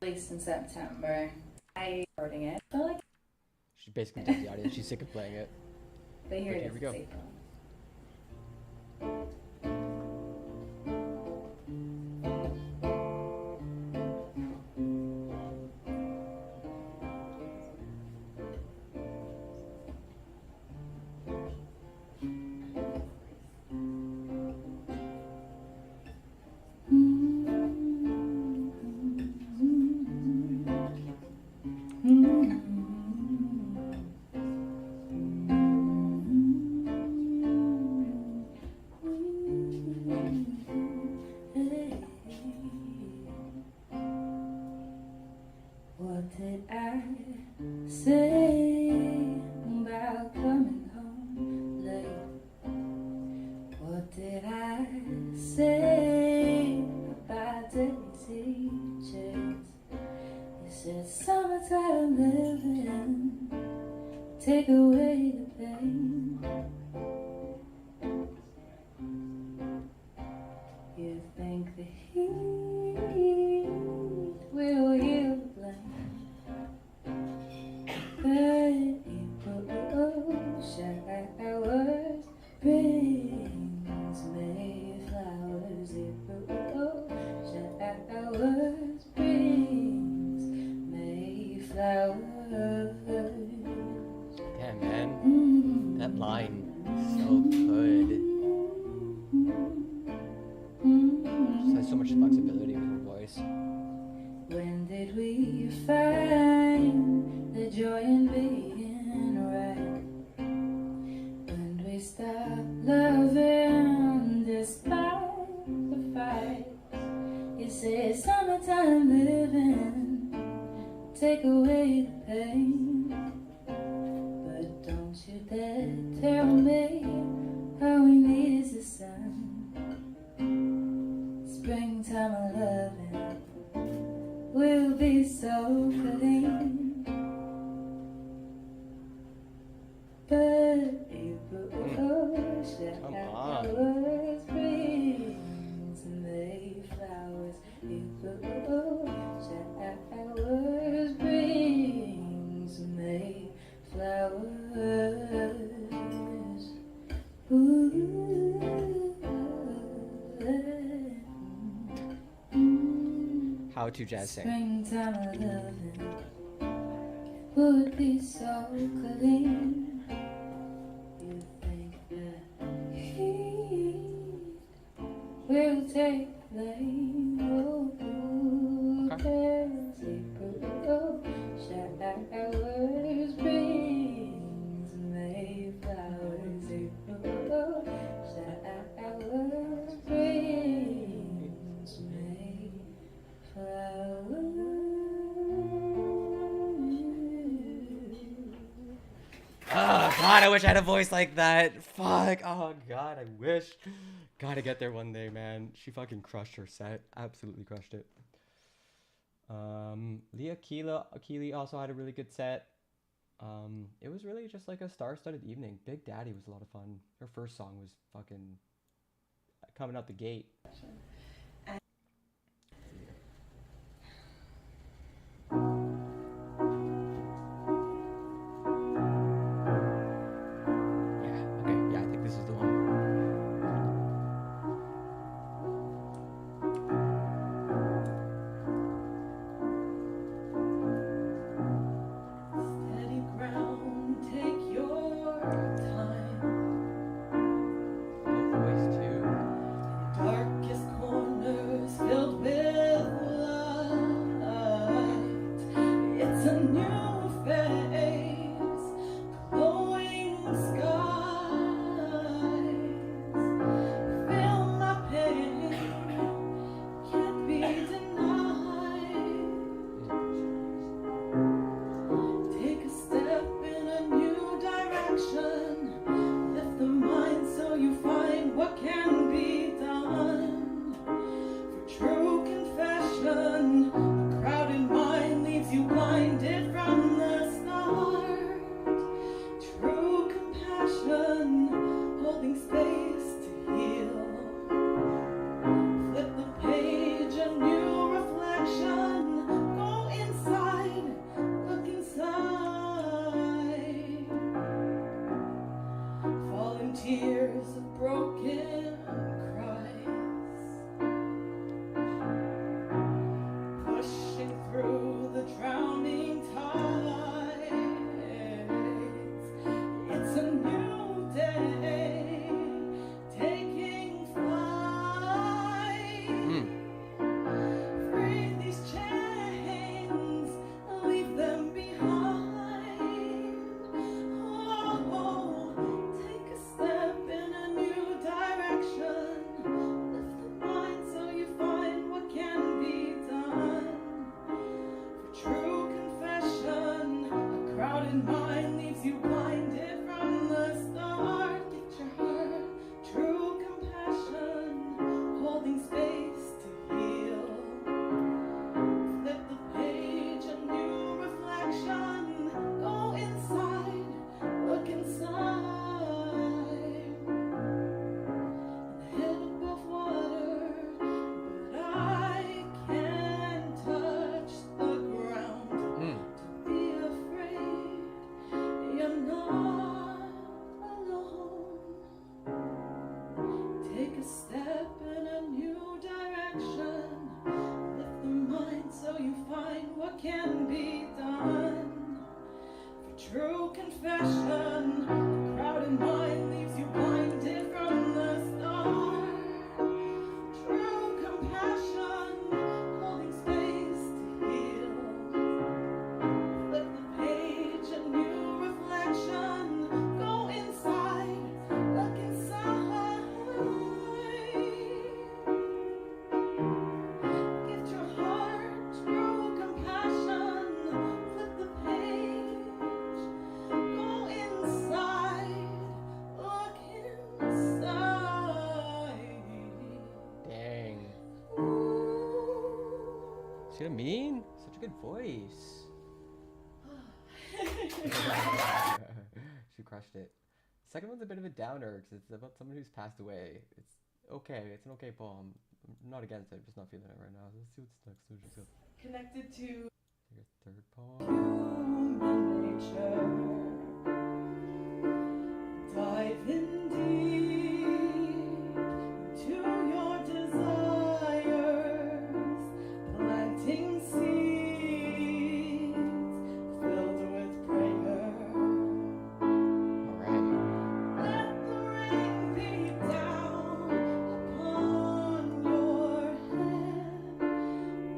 released in September. I recording it. I felt like, She basically tells the audience she's sick of playing it. but here But it here is. we go. It's April. What did I say about coming home late? What did I say about daily teachers? You said summertime living, take away the pain. You think the heat will heal the blame, but April showers brings Mayflowers. April showers brings Mayflowers. Damn, man. That line is so good. She has so much flexibility with her voice. When did we find the joy in being right? When did we stop loving despite the fights? You say summertime living, take away the pain. But don't you dare tell me All we need is the sun. Springtime loving will be so clean. But April showers brings Mayflowers. April showers brings Mayflowers. How to jazz sing. Springtime loving would be so clean. You think that he will take blame? Oh, there's April showers brings Mayflowers. April showers brings Oh god, I wish I had a voice like that. Fuck. Oh god, I wish. Gotta get there one day, man. She fucking crushed her set. Absolutely crushed it. Leah Keeley also had a really good set. It was really just like a star-studded evening. Big Daddy was a lot of fun. Her first song was fucking coming out the gate. Steady ground, take your time. Voice too. Darkest corners filled with light. It's a new phase, glowing skies. Feel my pain, can't be denied. Take a step in a new direction. Lift the mind so you find what can be done. For true confession, a crowded mind leaves you blinded from the start. True compassion, holding space to heal. Flip the page, a new reflection. Go inside, look inside. Falling tears of broken cries. Pushing through the drowning tides. It's a new day, taking flight. Free these chains, leave them behind. Oh, take a step in a new direction. Lift the mind so you find what can be done. For true confession, a crowded mind leaves you blinded from the start. Get your heart, true compassion, holding space to heal. Flip the page, a new reflection. Go inside, look inside. Head above water, but I can't touch the ground. Don't be afraid, you're not alone. Take a step in a new direction. Lift the mind so you find what can be done. For true confession, a crowded mind leaves you blinded from the start. True compassion, holding space to heal. Flip the page, a new reflection. Go inside, look inside. Get your heart, true compassion. Flip the page, go inside, See what I mean? Such a good voice. She crushed it. Second one's a bit of a downer because it's about someone who's passed away. It's okay. It's an okay poem. I'm not against it. I'm just not feeling it right now. Let's see what's next. Where's it go? Connected to Your third poem. human nature. Dive in deep to your desires, planting seeds filled with prayer. Alright. Let the rain beat down upon your head.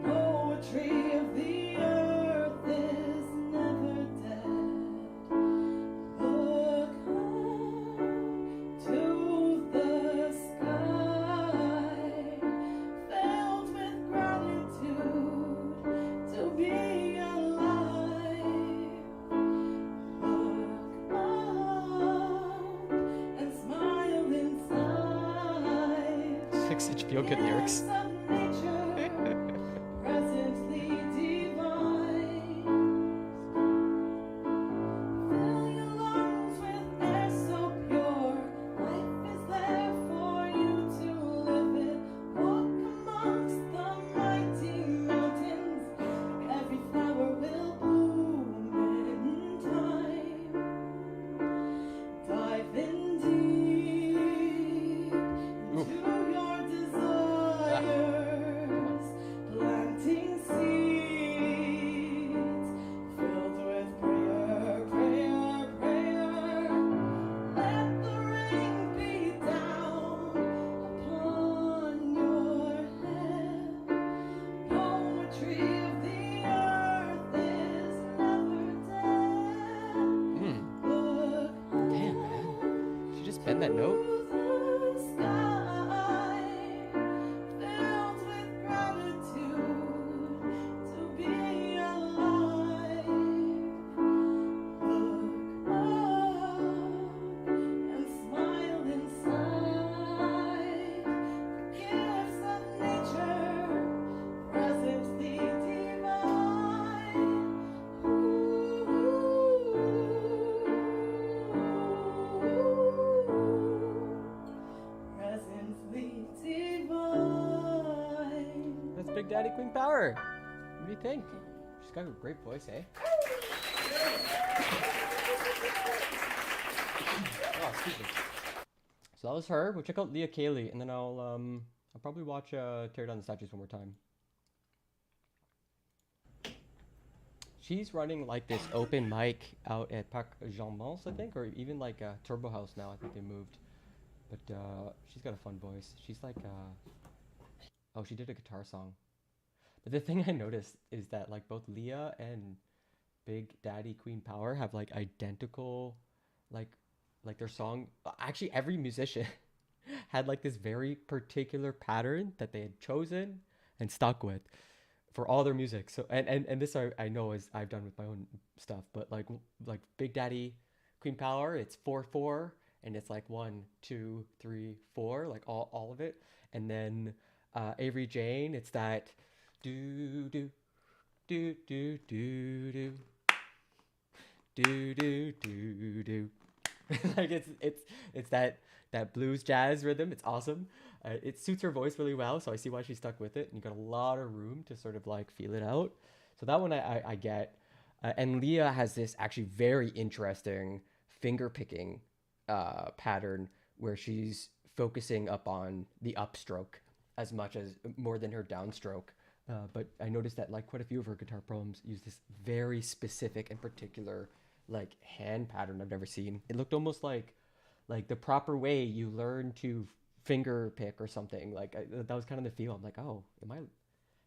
Poetry of the earth is never dead. Look up to the sky, filled with gratitude to be alive. Look up and smile inside. It's like such feel-good lyrics. Gifts of nature, presently divine. Fill your lungs with air so pure. Life is there for you to live it. Walk amongst the mighty mountains. Every flower will bloom in time. Dive in deep into your desires, planting seeds filled with prayer, prayer, prayer. Let the rain beat down upon your head. Poetry of the earth is never dead. Look Damn, man. She just bend that note. to the sky, filled with gratitude to be alive. Look up and smile inside. Gifts of nature, presently divine. Presently divine. That's Big Daddy Queen Power. What do you think? She's got a great voice, eh? Oh, excuse me. So that was her. We'll check out Leah Kaylee, and then I'll probably watch Tear Down the Statues one more time. She's running like this open mic out at Parc Jean Mance, I think, or even like Turbo House now. I think they moved. But she's got a fun voice. She's like, oh, she did a guitar song. But the thing I noticed is that like both Leah and Big Daddy Queen Power have like identical, like their song. Actually, every musician had like this very particular pattern that they had chosen and stuck with for all their music. So and this I know is I've done with my own stuff, but like Big Daddy Queen Power, it's 4/4, and it's like 1, 2, 3, 4, like all of it. And then Avery Jane, it's that do do do do do do do do do do. Like it's that blues jazz rhythm. It's awesome. It suits her voice really well, so I see why she stuck with it. And you got a lot of room to sort of like feel it out. So that one I get. And Leah has this actually very interesting finger picking pattern where she's focusing up on the upstroke as much as more than her downstroke. But I noticed that like quite a few of her guitar poems use this very specific and particular like hand pattern I've never seen. It looked almost like the proper way you learn to finger pick or something. Like that was kind of the feel. I'm like, oh,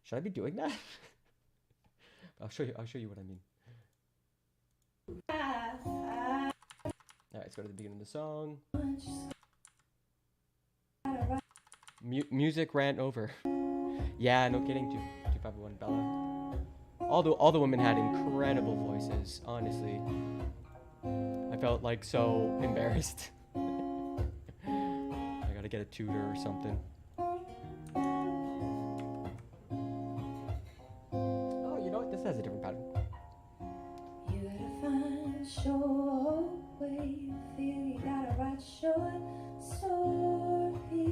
should I be doing that? I'll show you what I mean. All right, let's go to the beginning of the song. Music ran over. Yeah, no kidding. 2501 Bella. All the women had incredible voices. Honestly, I felt like so embarrassed. I gotta get a tutor or something. This has a different pattern. You gotta find your way. You feel you gotta write your story.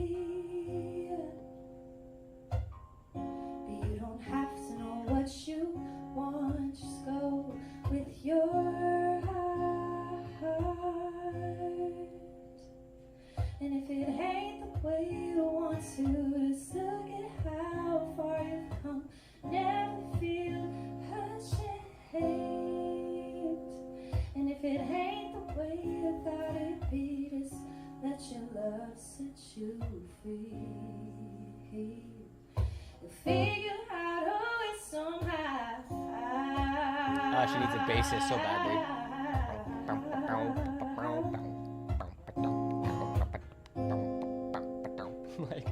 But you don't have to know what you want. Just go with your heart. And if it ain't the way you want to, just look at how far you've come. Never feel ashamed. And if it ain't the way you thought it'd be, just let your love set you free. You'll figure out who is somehow. She needs a bassist so badly. Like,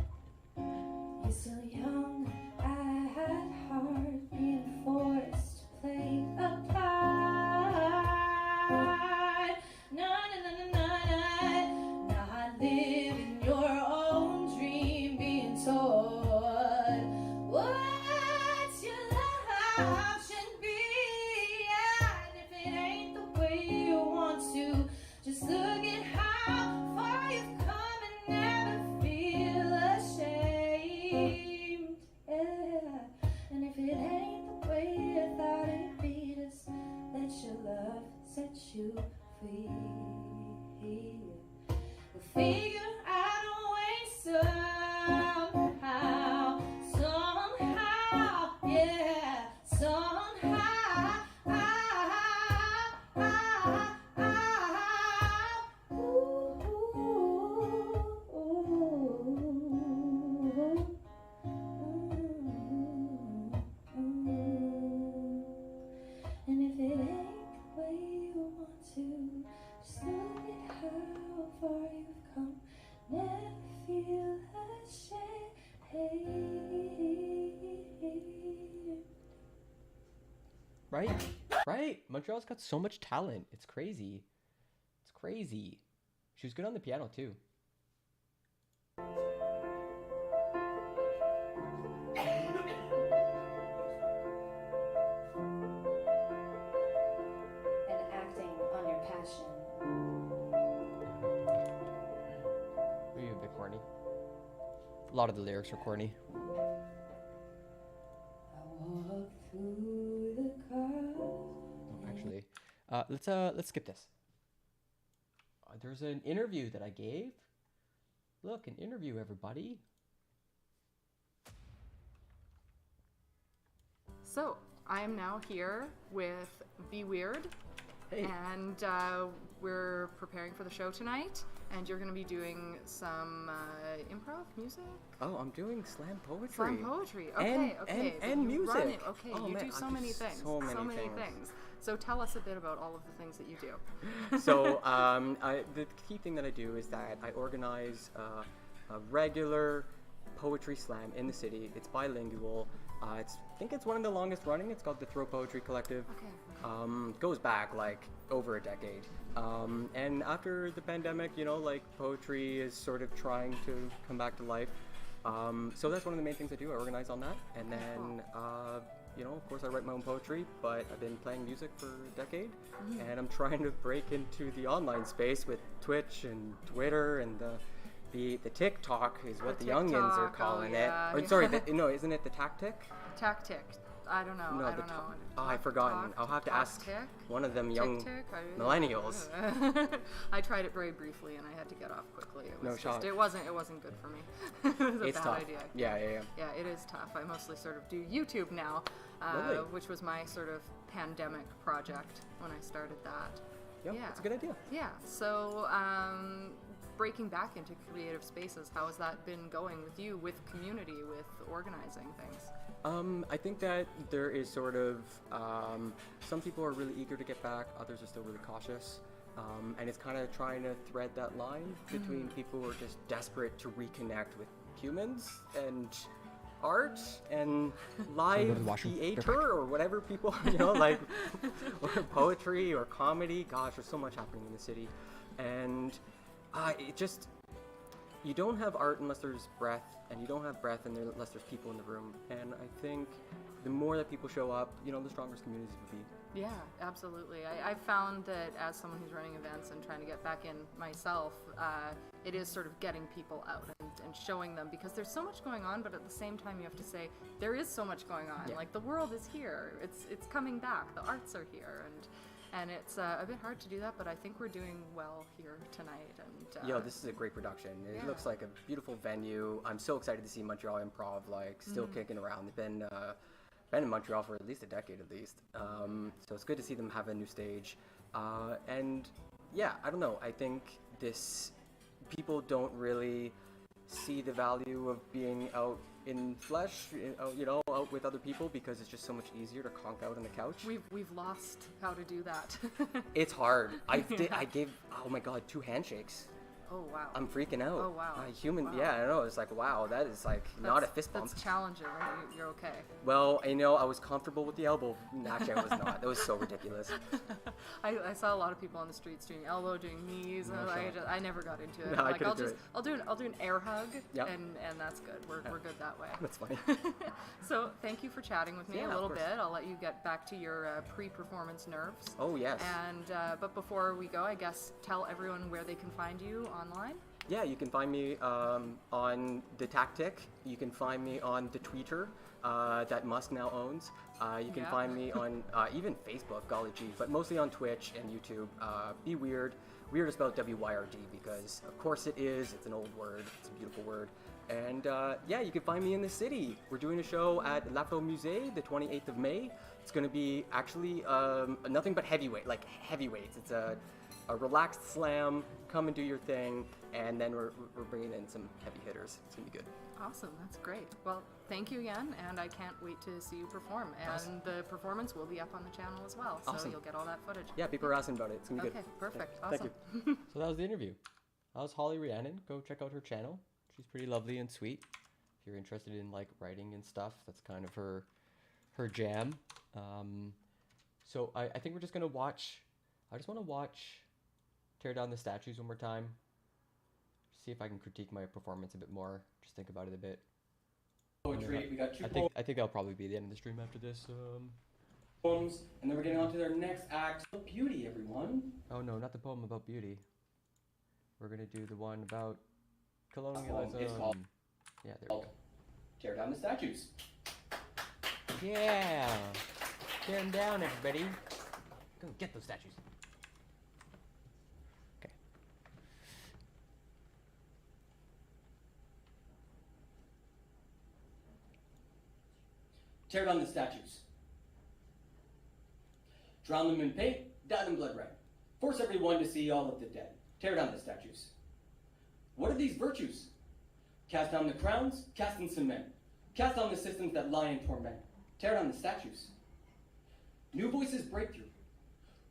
You're still young at heart, being forced to play a part. No, not living your own dream, being told what your life should be. And if it ain't the way you want to, just look at how far you've come and never feel ashamed. Yeah. And if it ain't the way you thought it'd be, just let your love set you free. You'll figure out a way somehow, yeah, somehow. And if it ain't the way you want to, just look at how far you've come. Never feel ashamed. right? Right? Montreal's got so much talent. It's crazy. It's crazy. She was good on the piano too. And acting on your passion. Maybe a bit corny. A lot of the lyrics are corny. Walk through the crowd. Oh, actually, let's skip this. There's an interview that I gave. Look, an interview, everybody. So, I am now here with Be Weird, and we're preparing for the show tonight, and you're going to be doing some improv music? Oh, I'm doing slam poetry. Slam poetry, okay, okay. And You music. run it. Okay, Oh, you man, do so I many things. So many things. So tell us a bit about all of the things that you do. So the key thing that I do is that I organize a regular poetry slam in the city. It's bilingual. I think it's one of the longest running. It's called the Throw Poetry Collective. Okay. Goes back like over a decade. And after the pandemic, you know, like poetry is sort of trying to come back to life. So that's one of the main things I do. I organize on that. And then, you know, of course I write my own poetry, but I've been playing music for a decade. And I'm trying to break into the online space with Twitch and Twitter and the TikTok is what the youngins are calling it. Or, sorry, no, isn't it the tactic? Tactic. I don't know. No, I don't know. Oh, I've forgotten. I'll have to ask one of them young millennials. I tried it very briefly and I had to get off quickly. It was shot. It wasn't good for me. It was a bad tough. idea. Yeah. Yeah, it is tough. I mostly sort of do YouTube now, which was my sort of pandemic project when I started that. Yep, yeah, that's a good idea. Yeah. So breaking back into creative spaces, how has that been going with you, with community, with organizing things? I think that there is sort of, some people are really eager to get back, others are still really cautious. And it's kind of trying to thread that line between people who are just desperate to reconnect with humans and art and live theater or whatever people, you know, like, or poetry or comedy. Gosh, there's so much happening in the city. And it just, you don't have art unless there's breath, and you don't have breath unless there's people in the room. And I think the more that people show up, you know, the stronger communities will be. Yeah, absolutely. I found that as someone who's running events and trying to get back in myself, it is sort of getting people out and showing them, because there's so much going on, but at the same time you have to say there is so much going on. Yeah. Like, the world is here. It's coming back. The arts are here, and it's a bit hard to do that, but I think we're doing well here tonight. And Yo, this is a great production. It yeah. looks like a beautiful venue. I'm so excited to see Montreal Improv like still kicking around. They've been in Montreal for at least a decade at least. So it's good to see them have a new stage. And yeah, I don't know. I think people don't really see the value of being out in flesh, you know, out with other people, because it's just so much easier to conk out on the couch. We've lost how to do that. It's hard. I gave, oh my God, 2 handshakes. Oh wow. I'm freaking out. Oh wow. Wow. Yeah, I know. It's like, wow, that is like not a fist bump. That's challenging. You're okay. Well, you know, I was comfortable with the elbow. Actually, I was not. That was so ridiculous. I saw a lot of people on the streets doing elbow, doing knees, and I never got into it. No, like, I'll do an air hug, Yep. and that's good. We're good that way. That's funny. So thank you for chatting with me Yeah, a of little course. bit. I'll let you get back to your pre-performance nerves. Oh, yes. And but before we go, I guess tell everyone where they can find you online. Yeah, you can find me on the Tactic. You can find me on the Twitter that Musk now owns. You can Yeah. find me on even Facebook, golly gee, but mostly on Twitch and YouTube. Be Weird. Weird is spelled W-Y-R-D because, of course, it is. It's an old word. It's a beautiful word. And yeah, you can find me in the city. We're doing a show at l'Afro Musée the 28th of May. It's going to be actually nothing but heavyweights. It's a relaxed slam. Come and do your thing. And then we're bringing in some heavy hitters. It's going to be good. Awesome, that's great. Well, thank you again, and I can't wait to see you perform. And Awesome. the performance will be up on the channel as well, so Awesome. you'll get all that footage. Yeah, people are asking about it. It's going to be Okay, good. perfect. Yeah. Awesome. Thank you. So that was the interview. That was Holly Rhiannon. Go check out her channel. She's pretty lovely and sweet. If you're interested in like writing and stuff, that's kind of her jam. So I think we're just going to watch. I just want to watch Tear Down the Statues one more time. See if I can critique my performance a bit more. Just think about it a bit. Poetry. We got 2 poems. I think that'll probably be the end of the stream after this. Poems, and then we're getting on to their next act. Beauty, everyone. Oh no, not the poem about beauty. We're gonna do the one about colonialism. It's called. Yeah, there we go. Tear Down the Statues. Yeah. Tear them down, everybody. Go get those statues. Tear down the statues. Drown them in paint, dye them blood red. Force everyone to see all of the dead. Tear down the statues. What are these virtues? Cast down the crowns, cast in cement. Cast down the systems that lie in torment. Tear down the statues. New voices break through.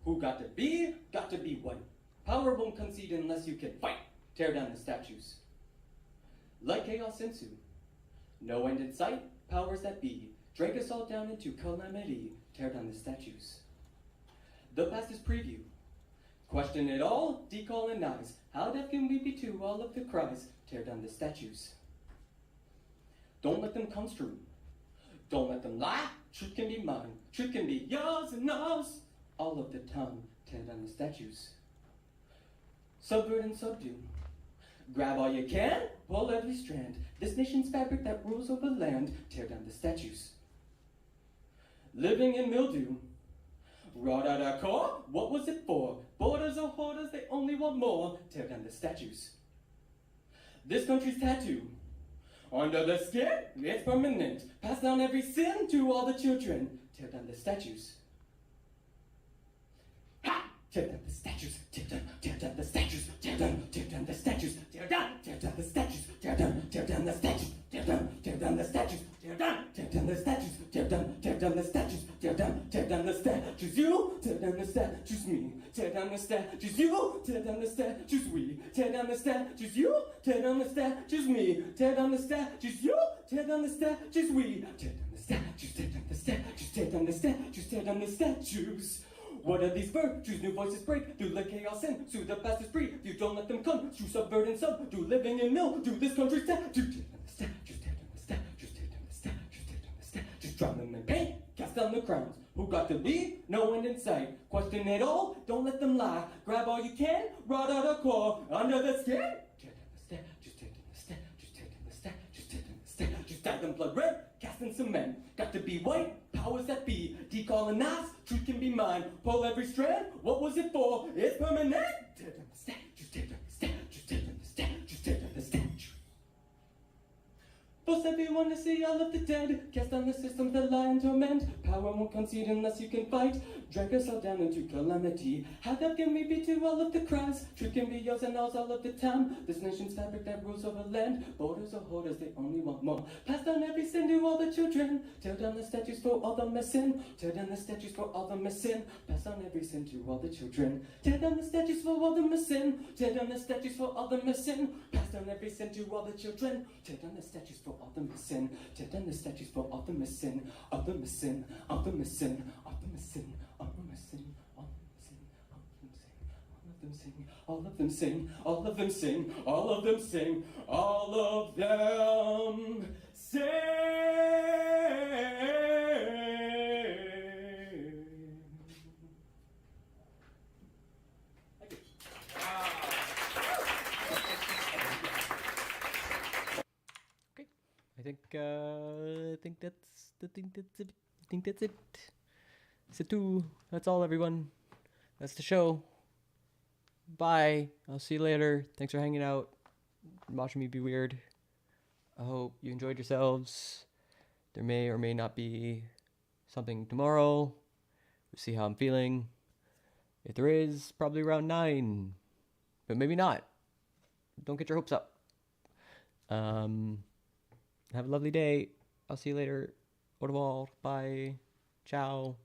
Who got to be white. Power won't concede unless you can fight. Tear down the statues. Like chaos ensue. No end in sight, powers that be. Drag us all down into calamity. Tear down the statues. The past is preview. Question it all, decolonize. How deaf can we be to all of the cries? Tear down the statues. Don't let them construe. Don't let them lie. Truth can be mine. Truth can be yours and ours. All of the time. Tear down the statues. Subvert and subdue. Grab all you can, pull every strand. This nation's fabric that rules over land. Tear down the statues. Living in mildew. Rot at our core, what was it for? Borders or hoarders, they only want more. Tear down the statues. This country's tattoo. Under the skin, it's permanent. Pass down every sin to all the children. Tear down the statues. Ha! Tear down the statues. Tear down the statues. Tear down the statues. Tear down the statues. Tear down the statues. Tear down the statues. Tear down the statues. Tear down the statues. Tear down the statues. You tear down the statues. Me tear down the statues. You tear down the statues. We tear down the statues. You tear down the statues. Me tear down the statues. You tear down the statues. We tear down the statues. Tear down the statues. Tear down the statues. Tear down the statues. What are these virtues? New voices break through the chaos and sue the past is free. You don't let them come. You subvert and subdue. Living in mill. Do this country's statue. Tear down the statues. Tear down the statues. Tear down the statues. Tear down the statues. Drown them in pain. crowns. Who got to leave? No one in sight. Question it all, don't let them lie. Grab all you can, rot out a core under the skin. Just taking the step, just taking the step, just taking the step, just dye them blood red, casting cement. Got to be white, powers that be. Decolonize, truth can be mine. Pull every strand, what was it for? It's permanent. Taking the step, just taking the step, just taking the step, just taking the step. Force everyone to see all of the dead. Cast down the systems that lie in torment. Power won't concede unless you can fight. Drag yourself down into calamity. How deaf can we be to all of the cries? Truth can be yours and ours all of the time. This nation's fabric that rules over land. Borders or hoarders, they only want more. Pass down every sin to all the children. Tear down the statues for all the missing. Tear down the statues for all the missing. Pass down every sin to all the children. Tear down the statues for all the missing. Tear down the statues for all the missing. Pass down every sin to all the children. Tear down the statues for all the missing. Tear down the statues for all the missing. All the missing. All the missing. All the missing. All the missing. All of them sing, all of them sing, all of them sing, all of them sing. Okay, I think that's it. C'est tout. That's all, everyone. That's the show. Bye. I'll see you later. Thanks for hanging out, watching me be weird. I hope you enjoyed yourselves. There may or may not be something tomorrow. We'll see how I'm feeling. If there is, probably around 9. But maybe not. Don't get your hopes up. Have a lovely day. I'll see you later. Au revoir. Bye. Ciao.